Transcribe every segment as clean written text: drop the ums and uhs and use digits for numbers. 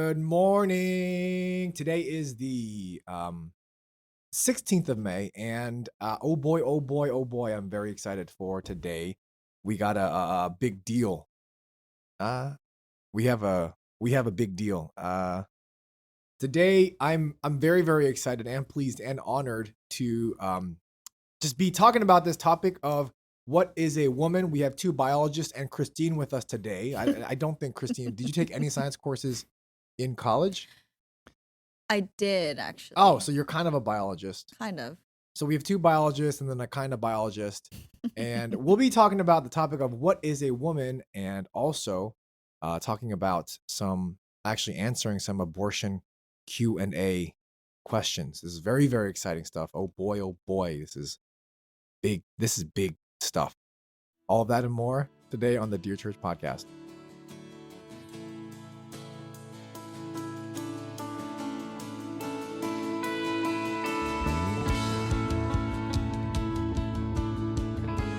Good morning. Today is the 16th of May, and oh boy, oh boy, oh boy, I'm very excited for today. We got a big deal. Uh, we have a big deal. Today I'm very very excited and pleased and honored to just be talking about this topic of what is a woman. We have two biologists and Christine with us today. I don't think Christine, did you take any science courses in college? I did Oh, actually. so you're kind of a biologist. Kind of. So we have two biologists and then a kind of biologist. And we'll be talking about the topic of what is a woman and also talking about actually answering some abortion Q&A questions. This is very, very exciting stuff. Oh boy, this is big. This is big stuff. All of that and more today on the Dear Church podcast.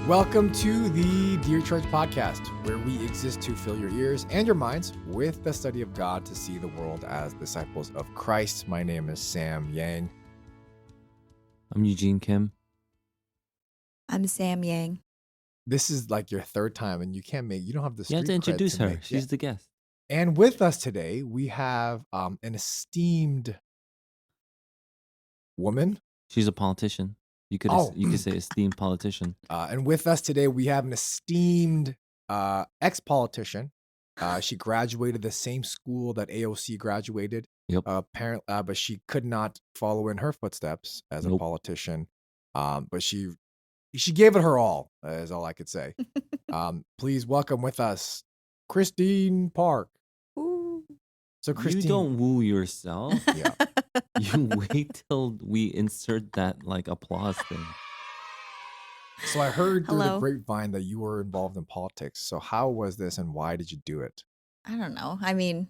Welcome to the Dear Church podcast, where we exist to fill your ears and your minds with the study of God to see the world as disciples of Christ. My name is Sam Yang. I'm Eugene Kim. I'm Sam Yang. This is like your third time, and you don't have the You have to street cred introduce her. make- She's Yeah. the guest. And with us today, we have an esteemed woman. She's a politician. You could say esteemed politician. And with us today, we have an esteemed ex-politician. She graduated the same school that AOC graduated. Yep. Apparently, but she could not follow in her footsteps as a Nope. politician. But she gave it her all, is all I could say. Please welcome with us, Christine Park. Ooh. So Christine, You don't woo yourself. yeah. You wait till we insert that like applause thing. So I heard through the Hello. grapevine that you were involved in politics. So how was this, and why did you do it? I don't know. I mean,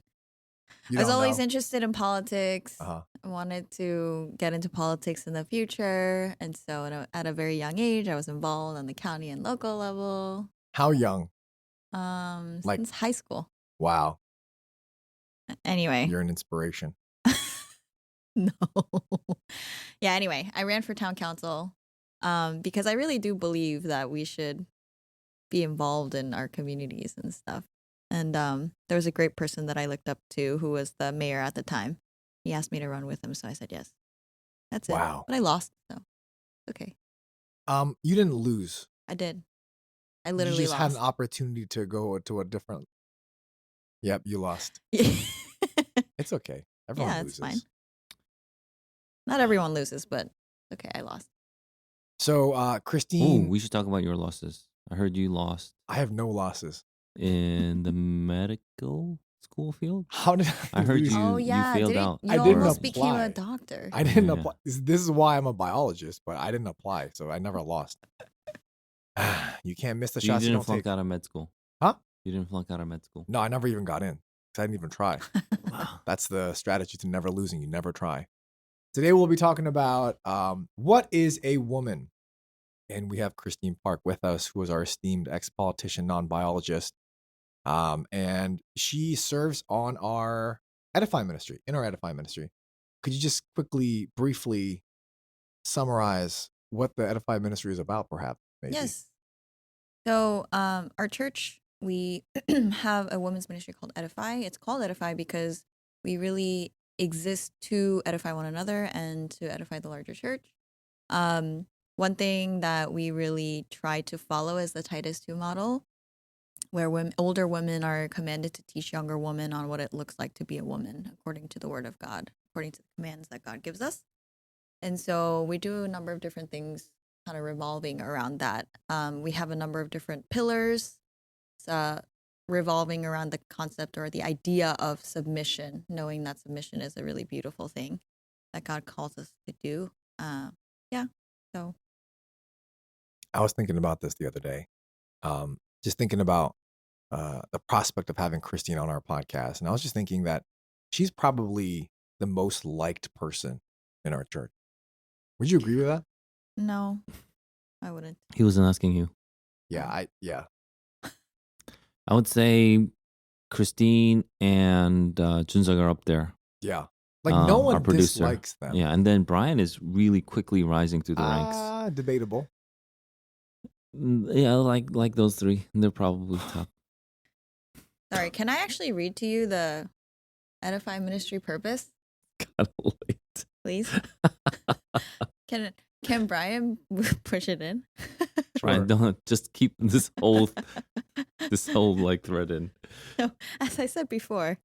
You I was don't always know? interested in politics. Uh-huh. I wanted to get into politics in the future. And so at a very young age, I was involved on the county and local level. How young? Like- Since high school. Wow, Anyway. you're an inspiration. No. Yeah, anyway, I ran for town council because I really do believe that we should be involved in our communities and stuff. And there was a great person that I looked up to who was the mayor at the time. He asked me to run with him, so I said yes. That's it. Wow. But I lost, so okay. You didn't lose. I did. I You literally just had lost. an opportunity to go to a different. Yep, you lost. It's okay. Everyone Yeah, loses. it's fine. Not everyone loses, but okay, I lost. So, Oh, Christine, we should talk about your losses. I heard you lost I have no losses. in the medical school field. How did I heard lose? you- Oh yeah, failed didn't out. you I didn't almost became apply. a doctor? I didn't Yeah. apply. This is why I'm a biologist, but I didn't apply, so I never lost. You can't miss the So you shots you didn't don't flunk take. out of med school. Huh? You didn't flunk out of med school. No, I never even got in because I didn't even try. Wow. That's the strategy to never losing. You never try. Today we'll be talking about what is a woman, and we have Christine Park with us, who is our esteemed ex-politician, non-biologist, and she serves on our Edify ministry. In our Edify ministry, could you just quickly, briefly summarize what the Edify ministry is about, perhaps? Maybe. Yes. So, our church, we have a women's ministry called Edify. It's called Edify because we really exist to edify one another and to edify the larger church. One thing that we really try to follow is the Titus 2 model, where older women are commanded to teach younger women on what it looks like to be a woman, according to the Word of God, according to the commands that God gives us. And so we do a number of different things kind of revolving around that. We have a number of different pillars revolving around the concept or the idea of submission, knowing that submission is a really beautiful thing that God calls us to do. So I was thinking about this the other day, just thinking about the prospect of having Christine on our podcast, and I was just thinking that she's probably the most liked person in our church. Would you agree with that? no, I wouldn't. He wasn't asking you. Yeah, I would say Christine and Junzug are up there. Yeah. Like no Our one producer. dislikes them. Yeah, and then Brian is really quickly rising through the ranks. Debatable. Yeah, like those three. They're probably top. Sorry, can I actually read to you the Edify Ministry purpose, Kinda late. please? Can Brian push it in? Brian, don't just keep this whole like thread in. No, as I said before,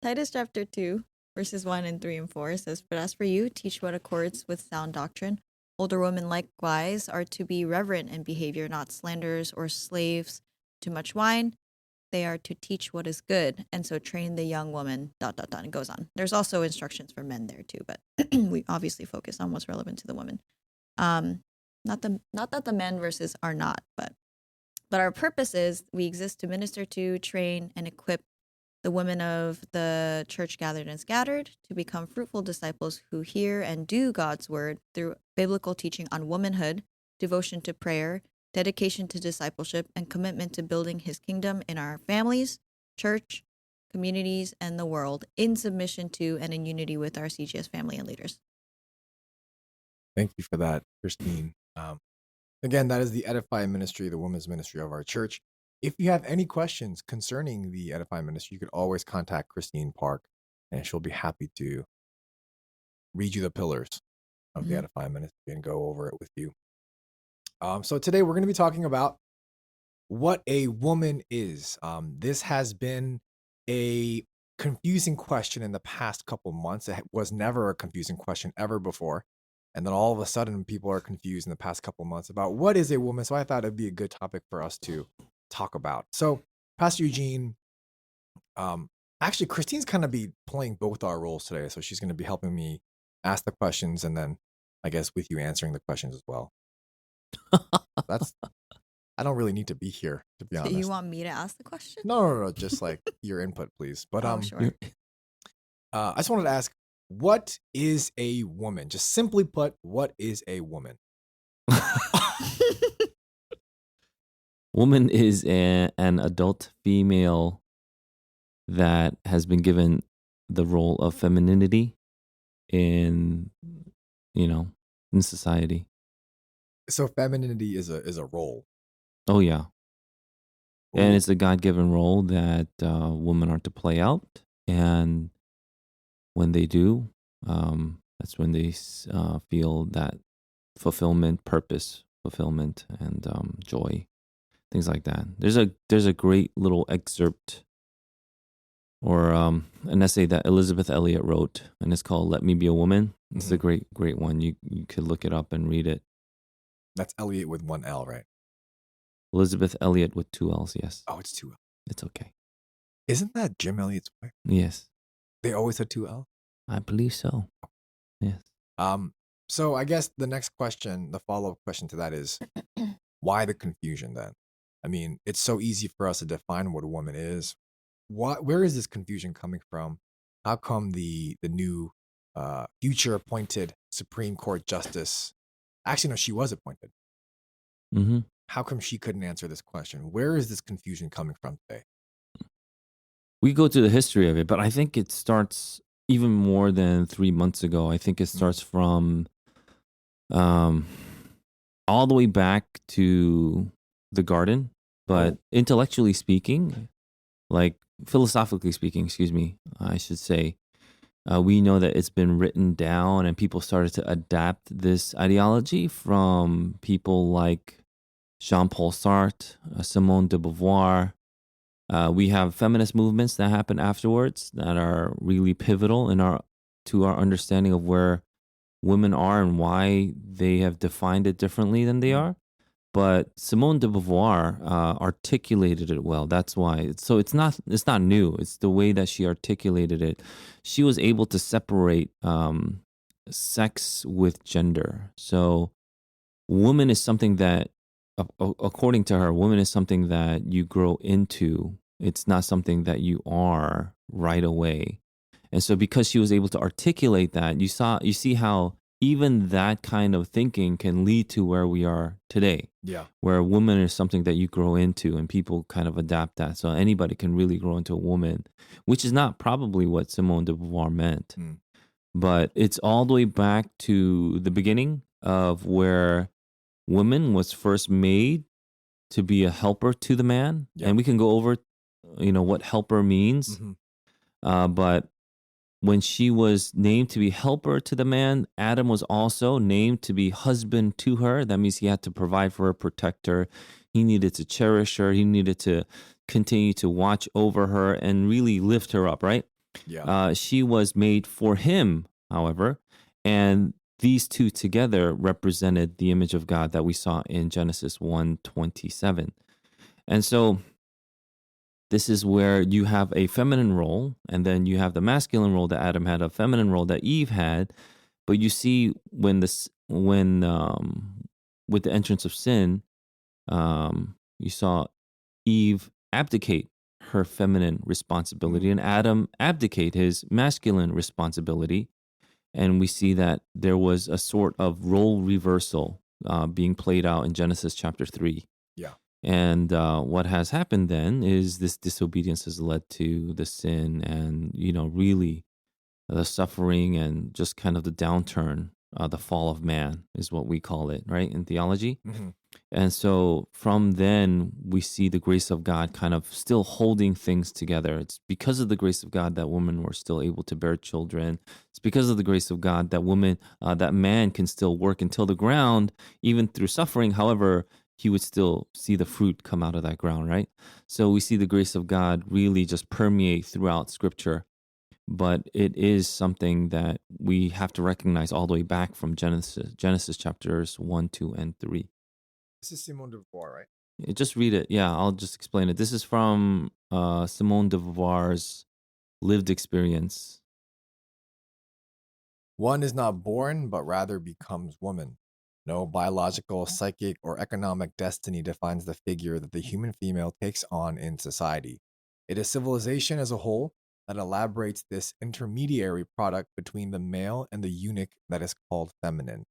Titus chapter 2, verses 1 and 3 and 4 says, "But as for you, teach what accords with sound doctrine. Older women likewise are to be reverent in behavior, not slanderers or slaves to much wine. They are to teach what is good, and so train the young woman, ... And it goes on. There's also instructions for men there too, but we obviously focus on what's relevant to the women. Not that the men verses are not, but our purpose is we exist to minister to, train, and equip the women of the church gathered and scattered to become fruitful disciples who hear and do God's word through biblical teaching on womanhood, devotion to prayer, dedication to discipleship, and commitment to building his kingdom in our families, church, communities, and the world in submission to and in unity with our CGS family and leaders." Thank you for that, Christine. Again, that is the Edify Ministry, the women's ministry of our church. If you have any questions concerning the Edify Ministry, you could always contact Christine Park, and she'll be happy to read you the pillars of the Edify Ministry and go over it with you. So today we're going to be talking about what a woman is. This has been a confusing question in the past couple months. It was never a confusing question ever before. And then all of a sudden, people are confused in the past couple months about what is a woman. So I thought it'd be a good topic for us to talk about. So, Pastor Eugene, actually, Christine's kind of be playing both our roles today. So she's going to be helping me ask the questions, and then I guess with you answering the questions as well. I don't really need to be here, to be honest. Do you want me to ask the question? No. Just like your input, please. But sure. I just wanted to ask, what is a woman? Just simply put, what is a woman? Woman is an adult female that has been given the role of femininity in society. So femininity is a role. Oh yeah. Ooh. And it's a God-given role that women are to play out, and when they do, that's when they feel that fulfillment, purpose, fulfillment, and joy, things like that. There's a great little excerpt or an essay that Elizabeth Elliot wrote, and it's called "Let Me Be a Woman." It's a great one. You could look it up and read it. That's Elliot with one L, right? Elizabeth Elliot with two L's. Yes. Oh, it's two L. It's okay. Isn't that Jim Elliot's wife? Yes. They always had two L? I believe so. Yes. So I guess the next question, the follow-up question to that is, why the confusion then? I mean, it's so easy for us to define what a woman is. Where is this confusion coming from? How come the new future appointed Supreme Court justice, actually no, she was appointed. Mm-hmm. How come she couldn't answer this question? Where is this confusion coming from today? We go to the history of it, but I think it starts even more than 3 months ago. I think it starts from all the way back to the garden, but intellectually speaking, like philosophically speaking, excuse me, I should say, we know that it's been written down and people started to adapt this ideology from people like Jean-Paul Sartre, Simone de Beauvoir. We have feminist movements that happen afterwards that are really pivotal to our understanding of where women are and why they have defined it differently than they are. But Simone de Beauvoir articulated it well. That's why. So it's not new. It's the way that she articulated it. She was able to separate sex with gender. So woman is something that, according to her, woman is something that you grow into. It's not something that you are right away. And so because she was able to articulate that, you see how even that kind of thinking can lead to where we are today, Yeah. where a woman is something that you grow into and people kind of adapt that. So anybody can really grow into a woman, which is not probably what Simone de Beauvoir meant, Mm. but it's all the way back to the beginning of where woman was first made to be a helper to the man. Yeah. And we can go over, what helper means. Hmm. But when she was named to be helper to the man, Adam was also named to be husband to her. That means he had to provide for her, protect her. He needed to cherish her. He needed to continue to watch over her and really lift her up, right? Yeah. She was made for him, however, and these two together represented the image of God that we saw in Genesis 1:27. And so this is where you have a feminine role, and then you have the masculine role that Adam had, a feminine role that Eve had. But you see, when with the entrance of sin, you saw Eve abdicate her feminine responsibility, Mm. and Adam abdicate his masculine responsibility. And we see that there was a sort of role reversal being played out in Genesis chapter 3. Yeah. And what has happened then is this disobedience has led to the sin and, really the suffering and just kind of the downturn, the fall of man is what we call it, right, in theology. Hmm. And so from then, we see the grace of God kind of still holding things together. It's because of the grace of God that women were still able to bear children. It's because of the grace of God that man can still work until the ground, even through suffering. However, he would still see the fruit come out of that ground, right? So we see the grace of God really just permeate throughout Scripture. But it is something that we have to recognize all the way back from Genesis chapters 1, 2, and 3. This is Simone de Beauvoir, right? Just read it. Yeah, I'll just explain it. This is from Simone de Beauvoir's lived experience. One is not born, but rather becomes woman. No biological, psychic, or economic destiny defines the figure that the human female takes on in society. It is civilization as a whole that elaborates this intermediary product between the male and the eunuch that is called feminine.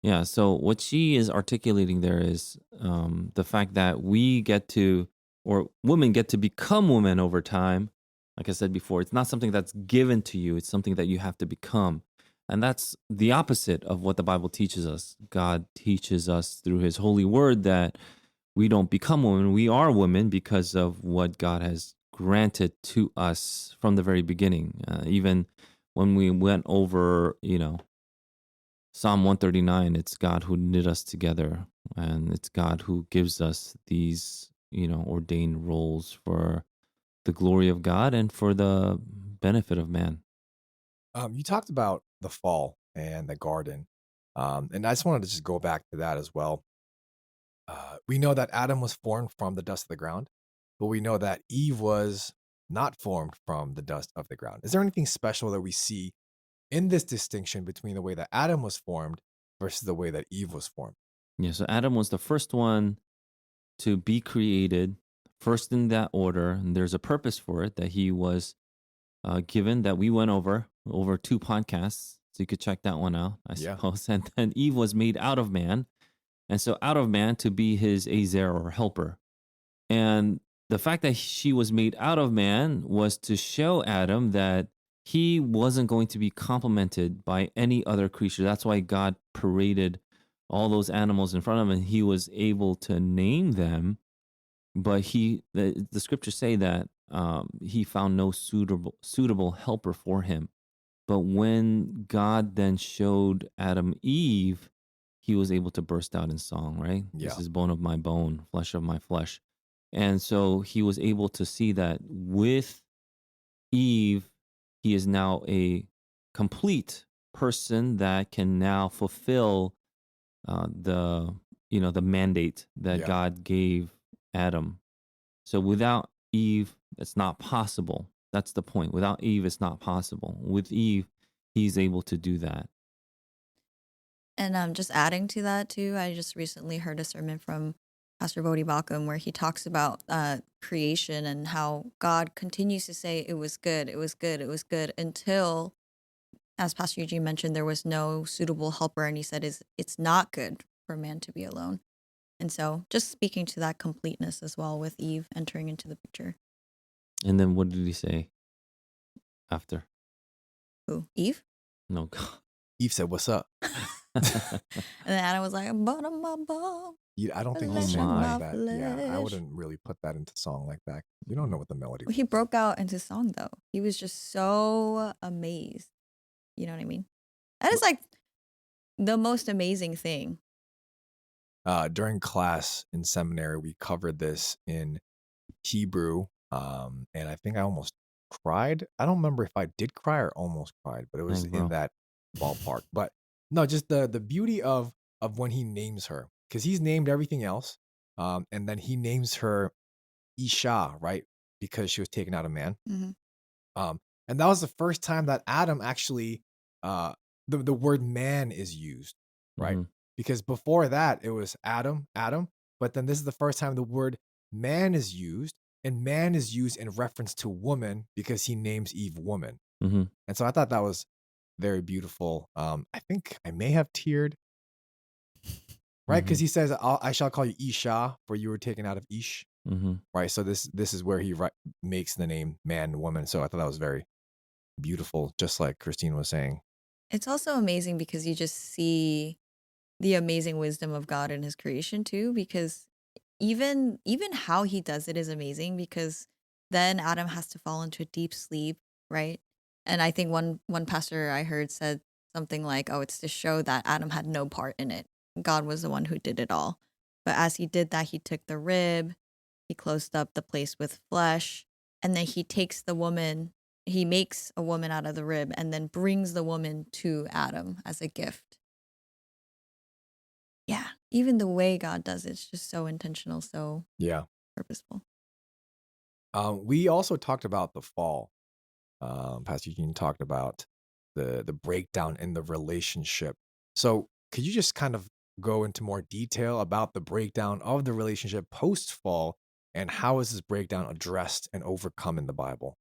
Yeah, so what she is articulating there is the fact that we get to, or women get to become women over time. Like I said before, it's not something that's given to you, it's something that you have to become. And that's the opposite of what the Bible teaches us. God teaches us through his holy word that we don't become women, we are women because of what God has granted to us from the very beginning. Even when we went over, Psalm 139, it's God who knit us together, and it's God who gives us these, ordained roles for the glory of God and for the benefit of man. You talked about the fall and the garden, and I just wanted to just go back to that as well. We know that Adam was formed from the dust of the ground, but we know that Eve was not formed from the dust of the ground. Is there anything special that we see in this distinction between the way that Adam was formed versus the way that Eve was formed? Yeah, so Adam was the first one to be created, first in that order, and there's a purpose for it that he was given that we went over two podcasts. So you could check that one out, I Yeah. suppose. And then Eve was made out of man. And so out of man to be his Azer or helper. And the fact that she was made out of man was to show Adam that he wasn't going to be complemented by any other creature. That's why God paraded all those animals in front of him and he was able to name them. But the scriptures say that he found no suitable helper for him. But when God then showed Adam Eve, he was able to burst out in song, right? This Yeah. is bone of my bone, flesh of my flesh. And so he was able to see that with Eve, he is now a complete person that can now fulfill the mandate that Yeah. God gave Adam. So without Eve, it's not possible. That's the point. Without Eve, it's not possible. With Eve, he's able to do that. And just adding to that too, I just recently heard a sermon from Pastor Bodhi Bakum where he talks about creation and how God continues to say it was good, it was good, it was good until as Pastor Eugene mentioned, there was no suitable helper, and he said, it's not good for man to be alone. And so, just speaking to that completeness as well with Eve entering into the picture. And then what did he say after? Who? Eve? No, God. Eve said, "What's up?" And then Adam was like, "Bottom my bone, I don't think he flesh Oh sang of it my. like my that. Yeah, I flesh." wouldn't really put that into song like that. You don't know what the melody Well, he was. broke out into song though. He was just so amazed. You know what I mean? That is like the most amazing thing. During class in seminary, we covered this in Hebrew, and I think I almost cried. I don't remember if I did cry or almost cried, but it was Dang, in bro. that ballpark. But no, just the beauty of when he names her, because he's named everything else, and then he names her Isha, right? Because she was taken out of man. Hmm. Um, and that was the first time that Adam actually, uh, the word man is used, right? Hmm. Because before that it was Adam, Adam, but then this is the first time the word man is used, and man is used in reference to woman because he names Eve woman. Hmm. And so I thought that was very beautiful. I think I may have teared, right? Hmm. Because he says, I shall call you Isha, for you were taken out of Ish, Hmm. right? So this is where he makes the name man, woman. So I thought that was very beautiful, just like Christine was saying. It's also amazing because you just see the amazing wisdom of God in his creation too, because even how he does it is amazing because then Adam has to fall into a deep sleep, right? And I think one pastor I heard said something like, "Oh, it's to show that Adam had no part in it. God was the one who did it all." But as he did that, he took the rib, he closed up the place with flesh, and then he takes the woman, he makes a woman out of the rib and then brings the woman to Adam as a gift. Yeah, even the way God does it's just so intentional, so Yeah. purposeful. We also talked about the fall. Pastor Eugene talked about the breakdown in the relationship. So could you just kind of go into more detail about the breakdown of the relationship post fall, and how is this breakdown addressed and overcome in the Bible?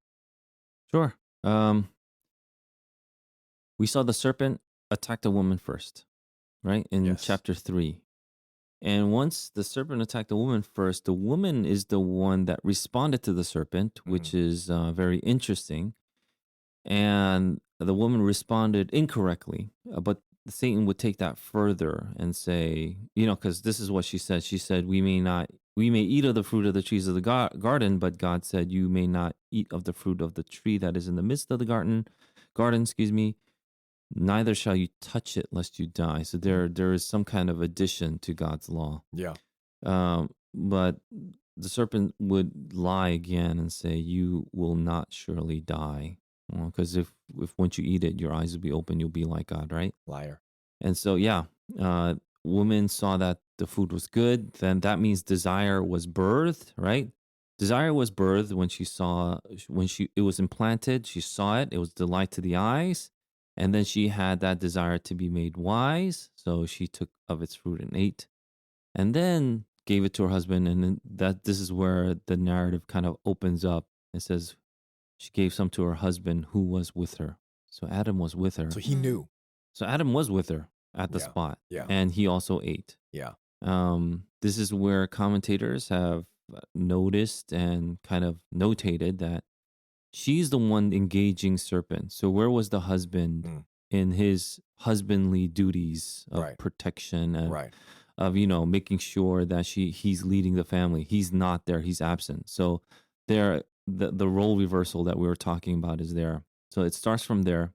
Sure. We saw the serpent attack the woman first, right? In Yes. chapter 3. And once the serpent attacked the woman first, the woman is the one that responded to the serpent, Mhm. which is very interesting. And the woman responded incorrectly, but Satan would take that further and say, because this is what she said. She said, we may eat of the fruit of the trees of the garden, but God said, you may not eat of the fruit of the tree that is in the midst of the garden, excuse me. Neither shall you touch it lest you die. So there is some kind of addition to God's law. Yeah. But the serpent would lie again and say, "You will not surely die." Because if once you eat it, your eyes will be open, you'll be like God, right? Liar. And so, yeah, woman saw that the food was good. Then that means desire was birthed, right? Desire was birthed when she it was implanted. She saw it. It was delight to the eyes, and then she had that desire to be made wise. So she took of its fruit and ate, and then gave it to her husband. And then this is where the narrative kind of opens up. It says she gave some to her husband who was with her. So Adam was with So her. he knew. So Adam was with her at the Yeah. spot, Yeah. and he also ate. Yeah. This is where commentators have noticed and kind of notated that she's the one engaging serpent. So where was the husband Mm. in his husbandly duties of Right. protection and Right. of making sure that he's leading the family? He's not there. He's absent. So the role reversal that we were talking about is there. So it starts from there,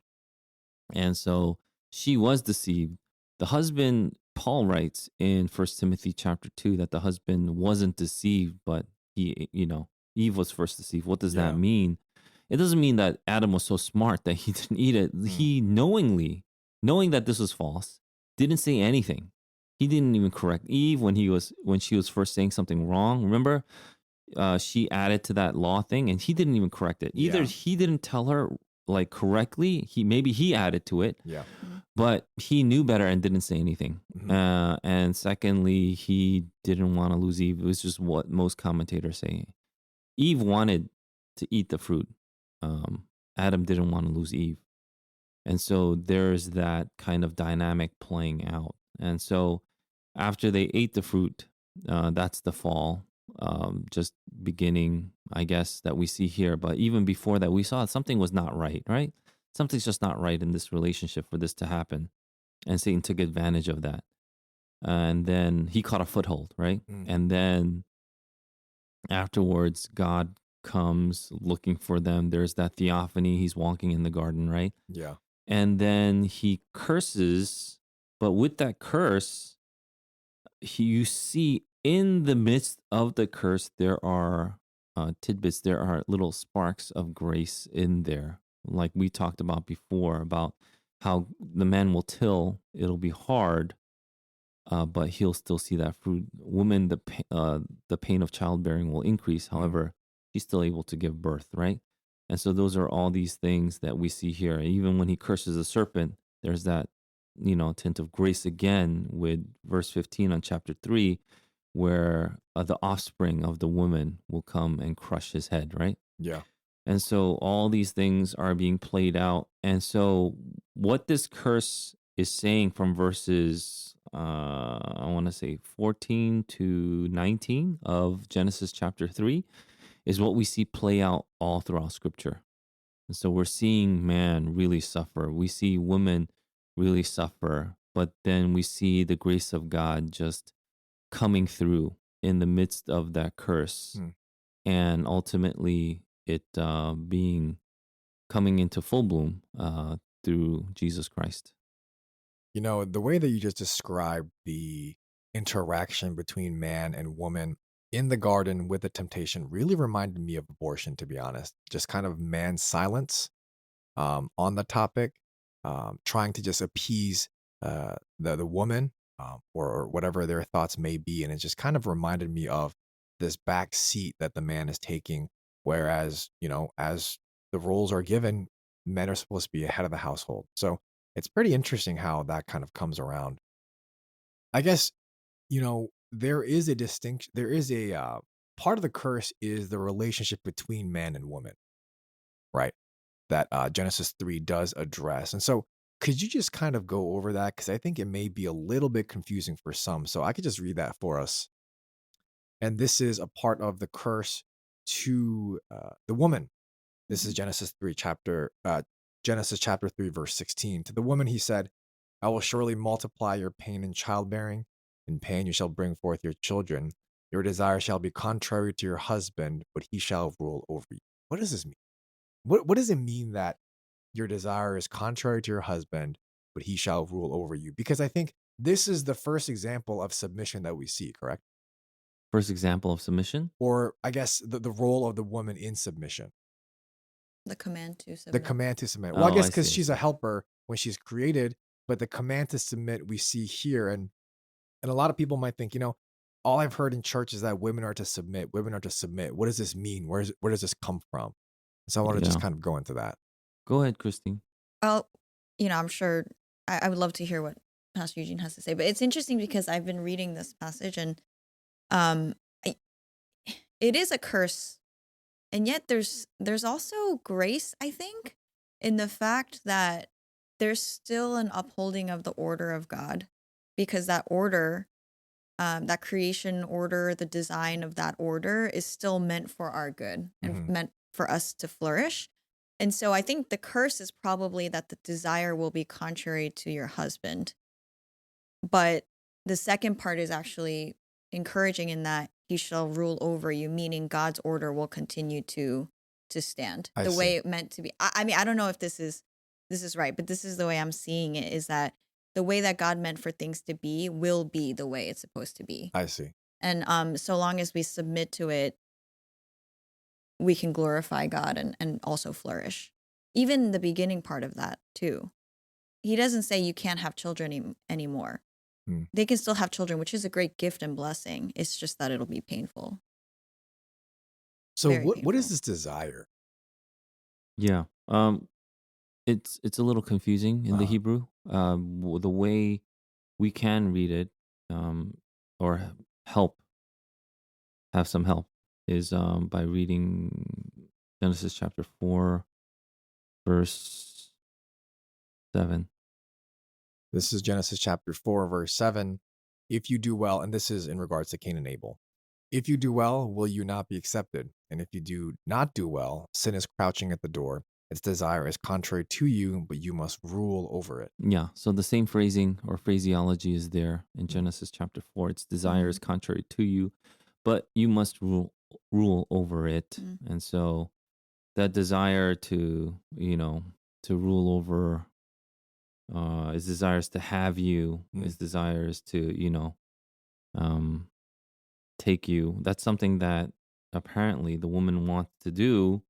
and so she was deceived. The husband, Paul writes in First Timothy chapter 2 that the husband wasn't deceived, but Eve was first deceived. What does that Yeah. mean? It doesn't mean that Adam was so smart that he didn't eat it. Mm. He knowing that this was false, didn't say anything. He didn't even correct Eve when she was first saying something wrong. Remember, she added to that law thing, and he didn't even correct it. Either Yeah. he didn't tell her like correctly. He added to it, Yeah. Mhm. but he knew better and didn't say anything. Mhm. And secondly, he didn't want to lose Eve. It was just what most commentators say. Eve wanted to eat the fruit. Adam didn't want to lose Eve. And so there's that kind of dynamic playing out. And so after they ate the fruit, that's the fall, just beginning, I guess, that we see here. But even before that, we saw something was not right, right? Something's just not right in this relationship for this to happen. And Satan took advantage of that. And then he caught a foothold, right? Mm, And then afterwards, God comes looking for them. There's that theophany. He's walking in the garden, right? yeah. And then he curses, but with that curse, you see in the midst of the curse, there are tidbits, there are little sparks of grace in there. Like we talked about before, about how the man will till, it'll be hard, but he'll still see that fruit. Woman, the pain of childbearing will increase. Mm, However, she's still able to give birth, right? And so those are all these things that we see here. Even when he curses the serpent, there's that, tint of grace again with verse 15 on chapter 3, where the offspring of the woman will come and crush his head, right? yeah. And so all these things are being played out. And so what this curse is saying from verses, I want to say 14 to 19 of Genesis chapter 3, is what we see play out all throughout scripture. And so we're seeing man really suffer. We see women really suffer. But then we see the grace of God just coming through in the midst of that curse, Mm. and ultimately it being coming into full bloom through Jesus Christ. The way that you just described the interaction between man and woman in the garden with the temptation really reminded me of abortion, to be honest. Just kind of man's silence on the topic, trying to just appease the woman, or whatever their thoughts may be, and it just kind of reminded me of this back seat that the man is taking. Whereas, as the roles are given, men are supposed to be ahead of the household. So it's pretty interesting how that kind of comes around. I guess there is a distinction. There is a part of the curse is the relationship between man and woman, right? That Genesis 3 does address. And so, could you just kind of go over that? Because I think it may be a little bit confusing for some. So, I could just read that for us. And this is a part of the curse to the woman. This is Mhm. Genesis chapter 3, verse 16. To the woman, he said, I will surely multiply your pain in childbearing. In pain, you shall bring forth your children. Your desire shall be contrary to your husband, but he shall rule over you. What does this mean? What does it mean that your desire is contrary to your husband, but he shall rule over you? Because I think this is the first example of submission that we see, correct? First example of submission. Or I guess the role of the woman in submission, The command to the submit. command to submit. Well, I Oh, guess I because see. I she's a see. helper when she's created, but the command to submit we see here. And a lot of people might think, all I've heard in church is that women are to submit. Women are to submit. What does this mean? Where does this come from? So I want to just Yeah. kind of go into that. Go ahead, Christine. Well, I'm sure I would love to hear what Pastor Eugene has to say, but it's interesting because I've been reading this passage and um, I, it is a curse, and yet there's also grace, I think, in the fact that there's still an upholding of the order of God, because that order, that creation order, the design of that order is still meant for our good and Hmm. meant for us to flourish. And so I think the curse is probably that the desire will be contrary to your husband. But the second part is actually encouraging in that he shall rule over you, meaning God's order will continue to stand I the see. way it meant to be. I mean, I don't know if this is right, but this is the way I'm seeing it, is that the way that God meant for things to be will be the way it's supposed to be. I see. And so long as we submit to it, we can glorify God and also flourish. Even the beginning part of that too. He doesn't say you can't have children anymore. Hmm. They can still have children, which is a great gift and blessing. It's just that it'll be painful, So very what is painful. this desire? Yeah. It's a little confusing in the Uh, Hebrew. The way we can read it, or help have some help, is by reading Genesis chapter 4, verse 7. This is Genesis chapter 4, verse 7. If you do well, and this is in regards to Cain and Abel. If you do well, will you not be accepted? And if you do not do well, sin is crouching at the door. Its desire is contrary to you, but you must rule over it. Yeah. So the same phrasing or phraseology is there in Genesis chapter 4. Its desire is contrary to you, but you must rule over it. And so that desire to, to rule over, his desires to have you, his desires to, um, take you. That's something that apparently the woman wants to do,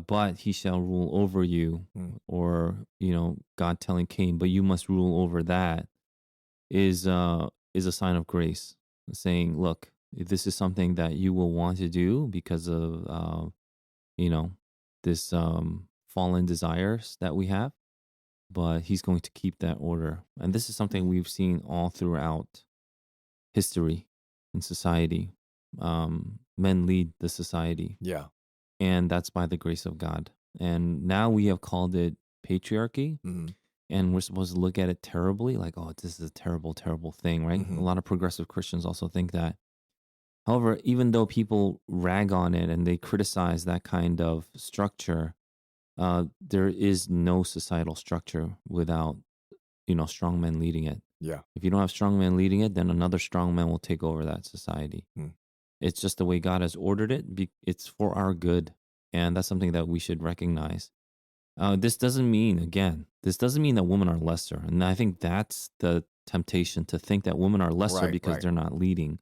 but he shall rule over you, or God telling Cain, but you must rule over that, is a sign of grace, saying, look, this is something that you will want to do because of you know this fallen desires that we have, but he's going to keep that order. And this is something we've seen all throughout history in society. Men lead the society. Yeah. And that's by the grace of God. And now we have called it patriarchy. And we're supposed to look at it terribly, like, oh, this is a terrible, terrible thing, right? A lot of progressive Christians also think that. However, even though people rag on it and they criticize that kind of structure, there is no societal structure without, strong men leading it. Yeah. If you don't have strong men leading it, then another strong man will take over that society. It's just the way God has ordered it. It's for our good. And that's something that we should recognize. This doesn't mean that women are lesser. And I think that's the temptation, to think that women are lesser because they're not leading.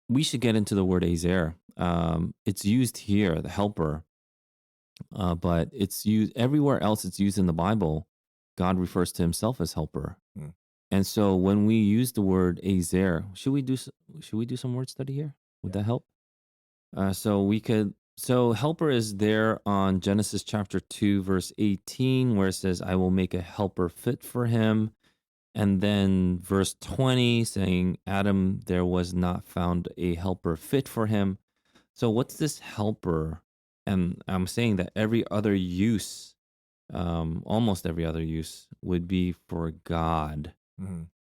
We should get into the word azer. It's used here, the helper, but it's used everywhere else. It's used in the Bible. God refers to himself as helper. And so when we use the word azer, should we do some word study here? Would that help? So helper is there on Genesis chapter 2, verse 18, where it says, I will make a helper fit for him. And then verse 20 saying, Adam, there was not found a helper fit for him. So what's this helper? And I'm saying that every other use, almost every other use, would be for God.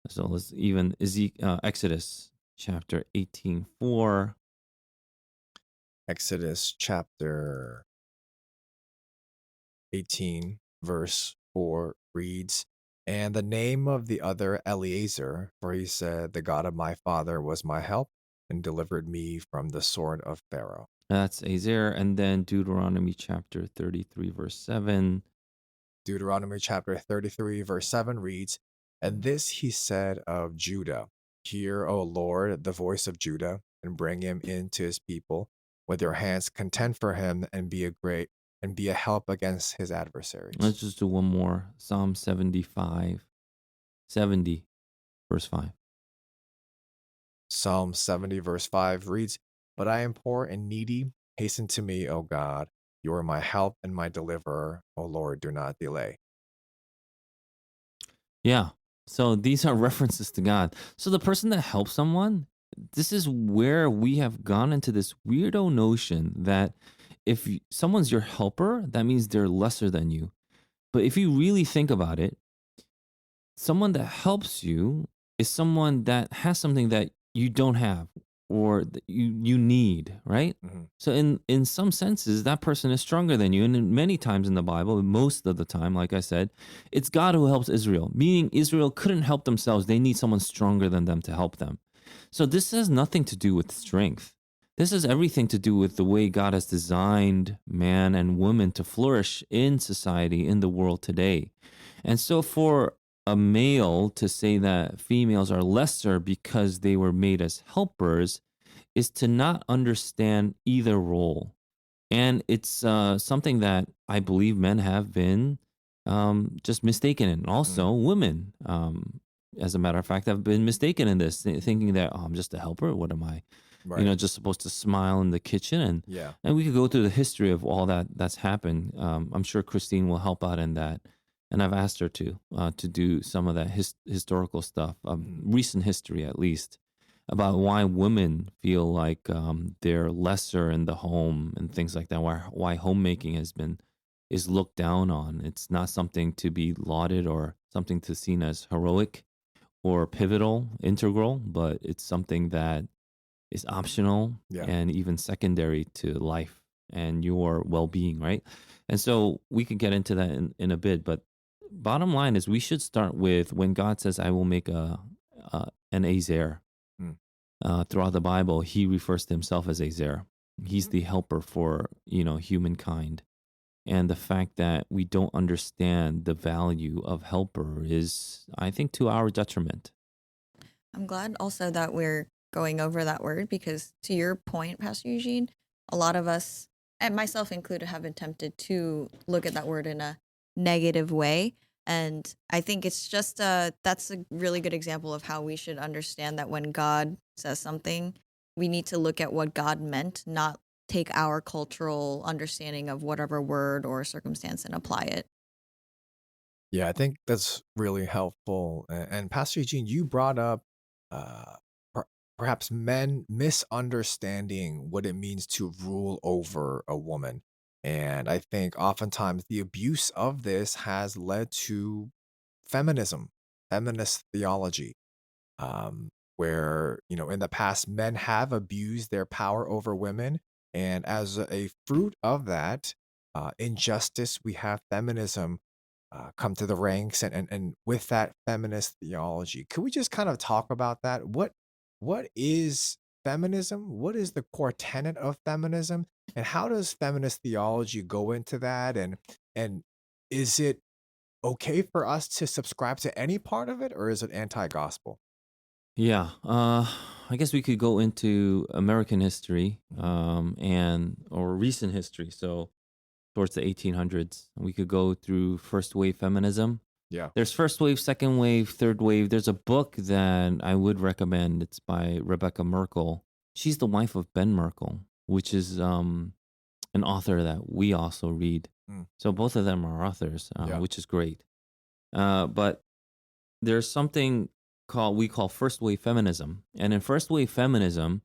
So let's even Exodus chapter 18:4. Exodus chapter 18, verse 4 reads, And the name of the other Eleazar, for he said, The God of my father was my help and delivered me from the sword of Pharaoh. That's Azer. And then Deuteronomy chapter 33, verse 7. Deuteronomy chapter 33, verse 7 reads, And this he said of Judah, Hear, O Lord, the voice of Judah, and bring him into his people. With your hands contend for him, and be a help against his adversaries. Let's just do one more. Psalm 70, verse 5. Psalm 70, verse 5 reads, But I am poor and needy. Hasten to me, O God. You are my help and my deliverer. O Lord, do not delay. Yeah. So these are references to God. So the person that helps someone, this is where we have gone into this weirdo notion that if someone's your helper, that means they're lesser than you. But if you really think about it, someone that helps you is someone that has something that you don't have or that you need, right? So in some senses, that person is stronger than you. And many times in the Bible, most of the time, like I said, it's God who helps Israel, meaning Israel couldn't help themselves. They need someone stronger than them to help them. So this has nothing to do with strength. This has everything to do with the way God has designed man and woman to flourish in society, in the world today. And so for a male to say that females are lesser because they were made as helpers is to not understand either role. And it's something that I believe men have been just mistaken in. Also, women, as a matter of fact, have been mistaken in this, thinking that, oh, I'm just a helper. What am I? Just supposed to smile in the kitchen. And we could go through the history of all that's happened. I'm sure Christine will help out in that. And I've asked her to do some of that historical stuff, recent history at least, about why women feel like they're lesser in the home and things like that. Why homemaking has been is looked down on. It's not something to be lauded or something to seen as heroic or pivotal, integral, but it's something that is optional Yeah. and even secondary to life and your well-being, right? And so we could get into that in a bit, but bottom line is we should start with when God says, I will make an Azer. Mm. Throughout the Bible, he refers to himself as Azer. He's the helper for, humankind. And the fact that we don't understand the value of helper is, I think, to our detriment. I'm glad also that we're going over that word because, to your point, Pastor Eugene, a lot of us, and myself included, have been tempted to look at that word in a negative way. And I think it's just that's a really good example of how we should understand that when God says something, we need to look at what God meant, not take our cultural understanding of whatever word or circumstance and apply it. Yeah, I think that's really helpful. And Pastor Eugene, you brought up uh, per- perhaps men misunderstanding what it means to rule over a woman. And I think oftentimes the abuse of this has led to feminism, feminist theology, where, in the past, men have abused their power over women. And as a fruit of that injustice, we have feminism come to the ranks, and with that feminist theology. Could we just kind of talk about that? What is feminism? What is the core tenet of feminism? And how does feminist theology go into that? And is it okay for us to subscribe to any part of it, or is it anti-gospel? Yeah, I guess we could go into American history, and or recent history. So towards the 1800s, we could go through first wave feminism. Yeah. There's first wave, second wave, third wave. There's a book that I would recommend. It's by Rebecca Merkel. She's the wife of Ben Merkel, which is an author that we also read. Mm, So both of them are authors, yeah. which is great. But there's something we call first wave feminism, and in first wave feminism,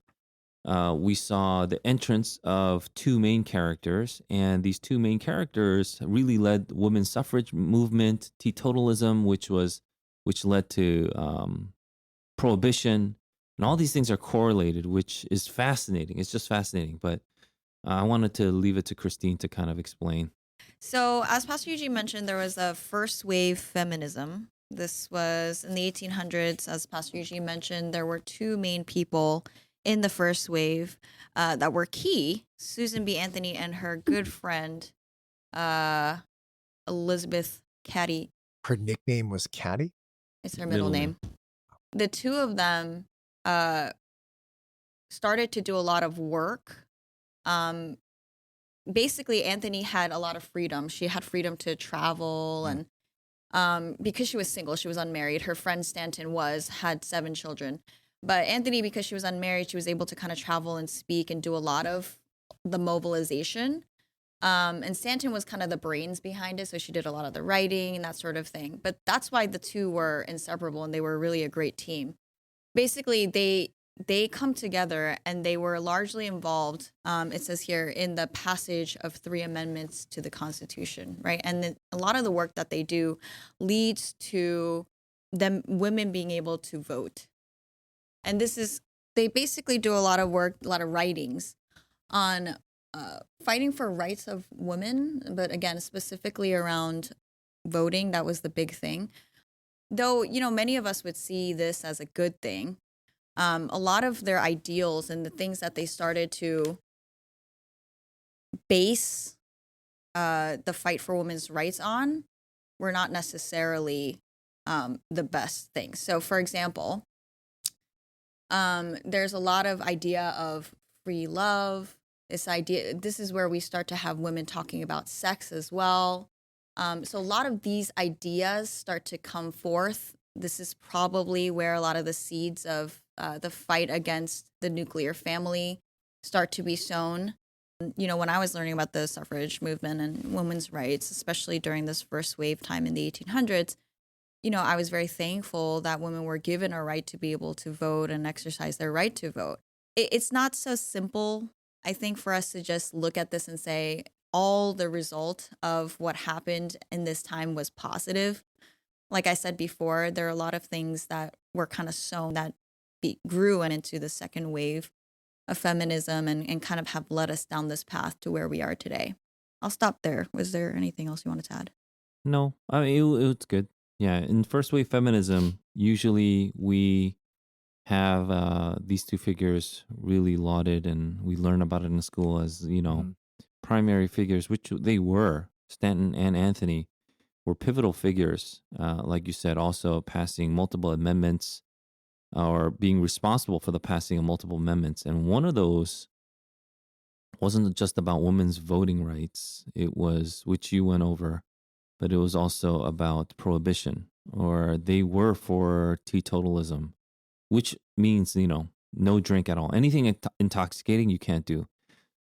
we saw the entrance of two main characters, and these two main characters really led women's suffrage movement, teetotalism, which led to prohibition, and all these things are correlated, which is fascinating. It's just fascinating, but I wanted to leave it to Christine to kind of explain. So, as Pastor Eugene mentioned, there was a first wave feminism. This was in the 1800s. As Pastor Eugene mentioned, there were two main people in the first wave that were key: Susan B. Anthony and her good friend, uh, Elizabeth Cady. Her nickname was Caddy. It's her middle Middle name. name. The two of them uh, started to do a lot of work. Um, Basically, Anthony had a lot of freedom. She had freedom to travel, Mm, and because she was single, she was unmarried. Her friend Stanton had 7 children. But Anthony, because she was unmarried, she was able to kind of travel and speak and do a lot of the mobilization. And Stanton was kind of the brains behind it. So she did a lot of the writing and that sort of thing. But that's why the two were inseparable and they were really a great team. Basically, they come together and they were largely involved, it says here, in the passage of 3 amendments to the Constitution, right? And then a lot of the work that they do leads to them women being able to vote. And they basically do a lot of work, a lot of writings on fighting for rights of women, but again, specifically around voting. That was the big thing. Though, many of us would see this as a good thing. A lot of their ideals and the things that they started to base the fight for women's rights on were not necessarily the best things. So, for example, there's a lot of idea of free love. This is where we start to have women talking about sex as well. So a lot of these ideas start to come forth. This is probably where a lot of the seeds of the fight against the nuclear family start to be sown. When I was learning about the suffrage movement and women's rights, especially during this first wave time in the 1800s, I was very thankful that women were given a right to be able to vote and exercise their right to vote. It's not so simple, I think, for us to just look at this and say all the result of what happened in this time was positive. Like I said before, there are a lot of things that were kind of sown that grew and into the second wave of feminism and kind of have led us down this path to where we are today. I'll stop there. Was there anything else you wanted to add? No, I mean, it's good. Yeah, in first wave feminism, usually we have these two figures really lauded, and we learn about it in school as, Mhm. primary figures, which they were. Stanton and Anthony were pivotal figures, like you said, also passing multiple amendments or being responsible for the passing of multiple amendments. And one of those wasn't just about women's voting rights, it was, which you went over, but it was also about prohibition, or they were for teetotalism, which means, no drink at all. Anything intoxicating you can't do.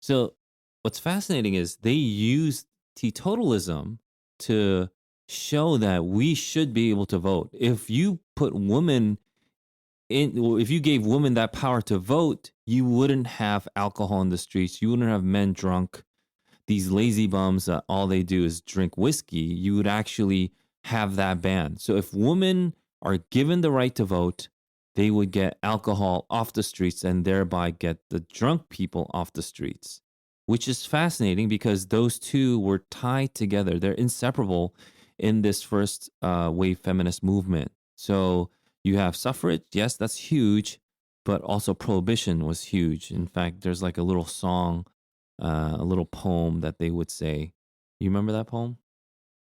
So what's fascinating is they used teetotalism to show that we should be able to vote. If you put women if you gave women that power to vote, you wouldn't have alcohol in the streets. You wouldn't have men drunk, these lazy bums that all they do is drink whiskey. You would actually have that ban. So if women are given the right to vote, they would get alcohol off the streets and thereby get the drunk people off the streets, which is fascinating because those two were tied together. They're inseparable in this first wave feminist movement. So you have suffrage, yes, that's huge, but also prohibition was huge. In fact, there's like a little song, a little poem that they would say. You remember that poem?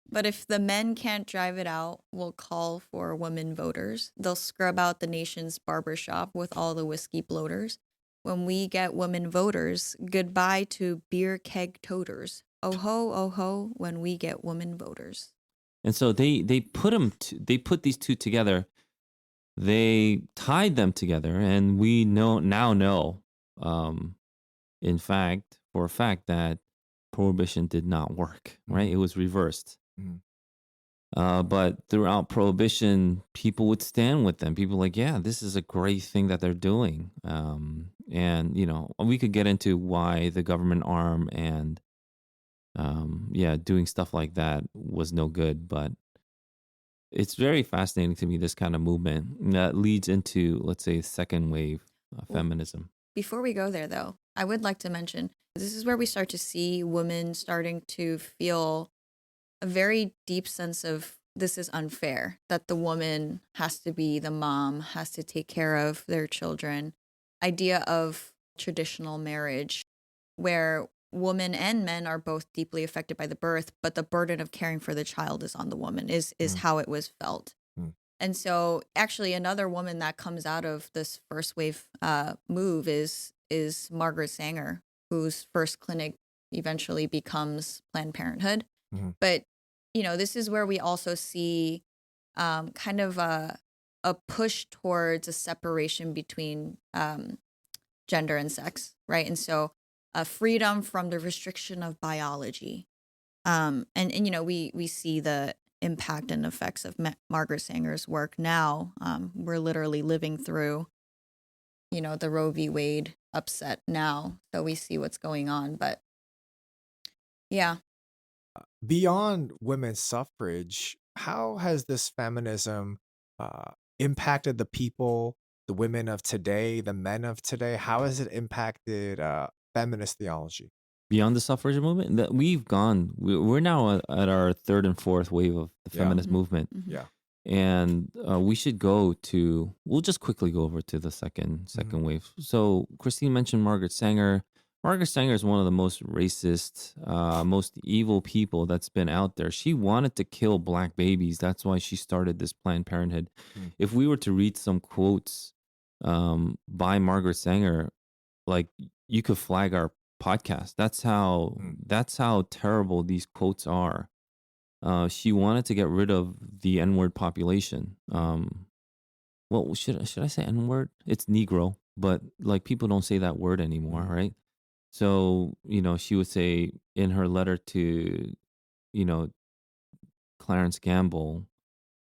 But if the men can't drive it out, we'll call for women voters. They'll scrub out the nation's barbershop with all the whiskey bloaters. When we get women voters, goodbye to beer keg toters. Oh ho, when we get women voters. And so they put they put these two together. They tied them together, and we now know, um, in fact, for a fact, that prohibition did not work. Right? Mhm. It was reversed. Mhm. But throughout prohibition, people would stand with them. People like, yeah, this is a great thing that they're doing. And we could get into why the government arm and yeah, doing stuff like that was no good. But it's very fascinating to me, this kind of movement that leads into, let's say, second wave Well, feminism. before we go there, though, I would like to mention this is where we start to see women starting to feel a very deep sense of this is unfair, that the woman has to be the mom, has to take care of their children. Idea of traditional marriage, where women and men are both deeply affected by the birth, but the burden of caring for the child is on the woman, is Mhm. how it was felt. Mhm. And so actually another woman that comes out of this first wave move is Margaret Sanger, whose first clinic eventually becomes Planned Parenthood. Mhm. But this is where we also see kind of a push towards a separation between gender and sex, right? And so freedom from the restriction of biology. And we see the impact and effects of Margaret Sanger's work now. We're literally living through, the Roe v. Wade upset now, so we see what's going on. But yeah, Beyond women's suffrage, how has this feminism impacted the people, the women of today, the men of today? How has it impacted feminist theology? Beyond the suffrage movement, that we've gone, we're now at our third and fourth wave of the Yeah, feminist hmm movement. hmm yeah. And we should go to, we'll just quickly go over to the Mhm. second wave. So Christine mentioned Margaret Sanger. Margaret Sanger is one of the most racist, most evil people that's been out there. She wanted to kill black babies. That's why she started this Planned Parenthood. Mm, If we were to read some quotes by Margaret Sanger, like, you could flag our podcast. mm, That's how terrible these quotes are. She wanted to get rid of the N word population. mm, Well, should I say N word? It's Negro, but like, people don't say that word anymore, mhm, right? So she would say in her letter to you know Clarence Gamble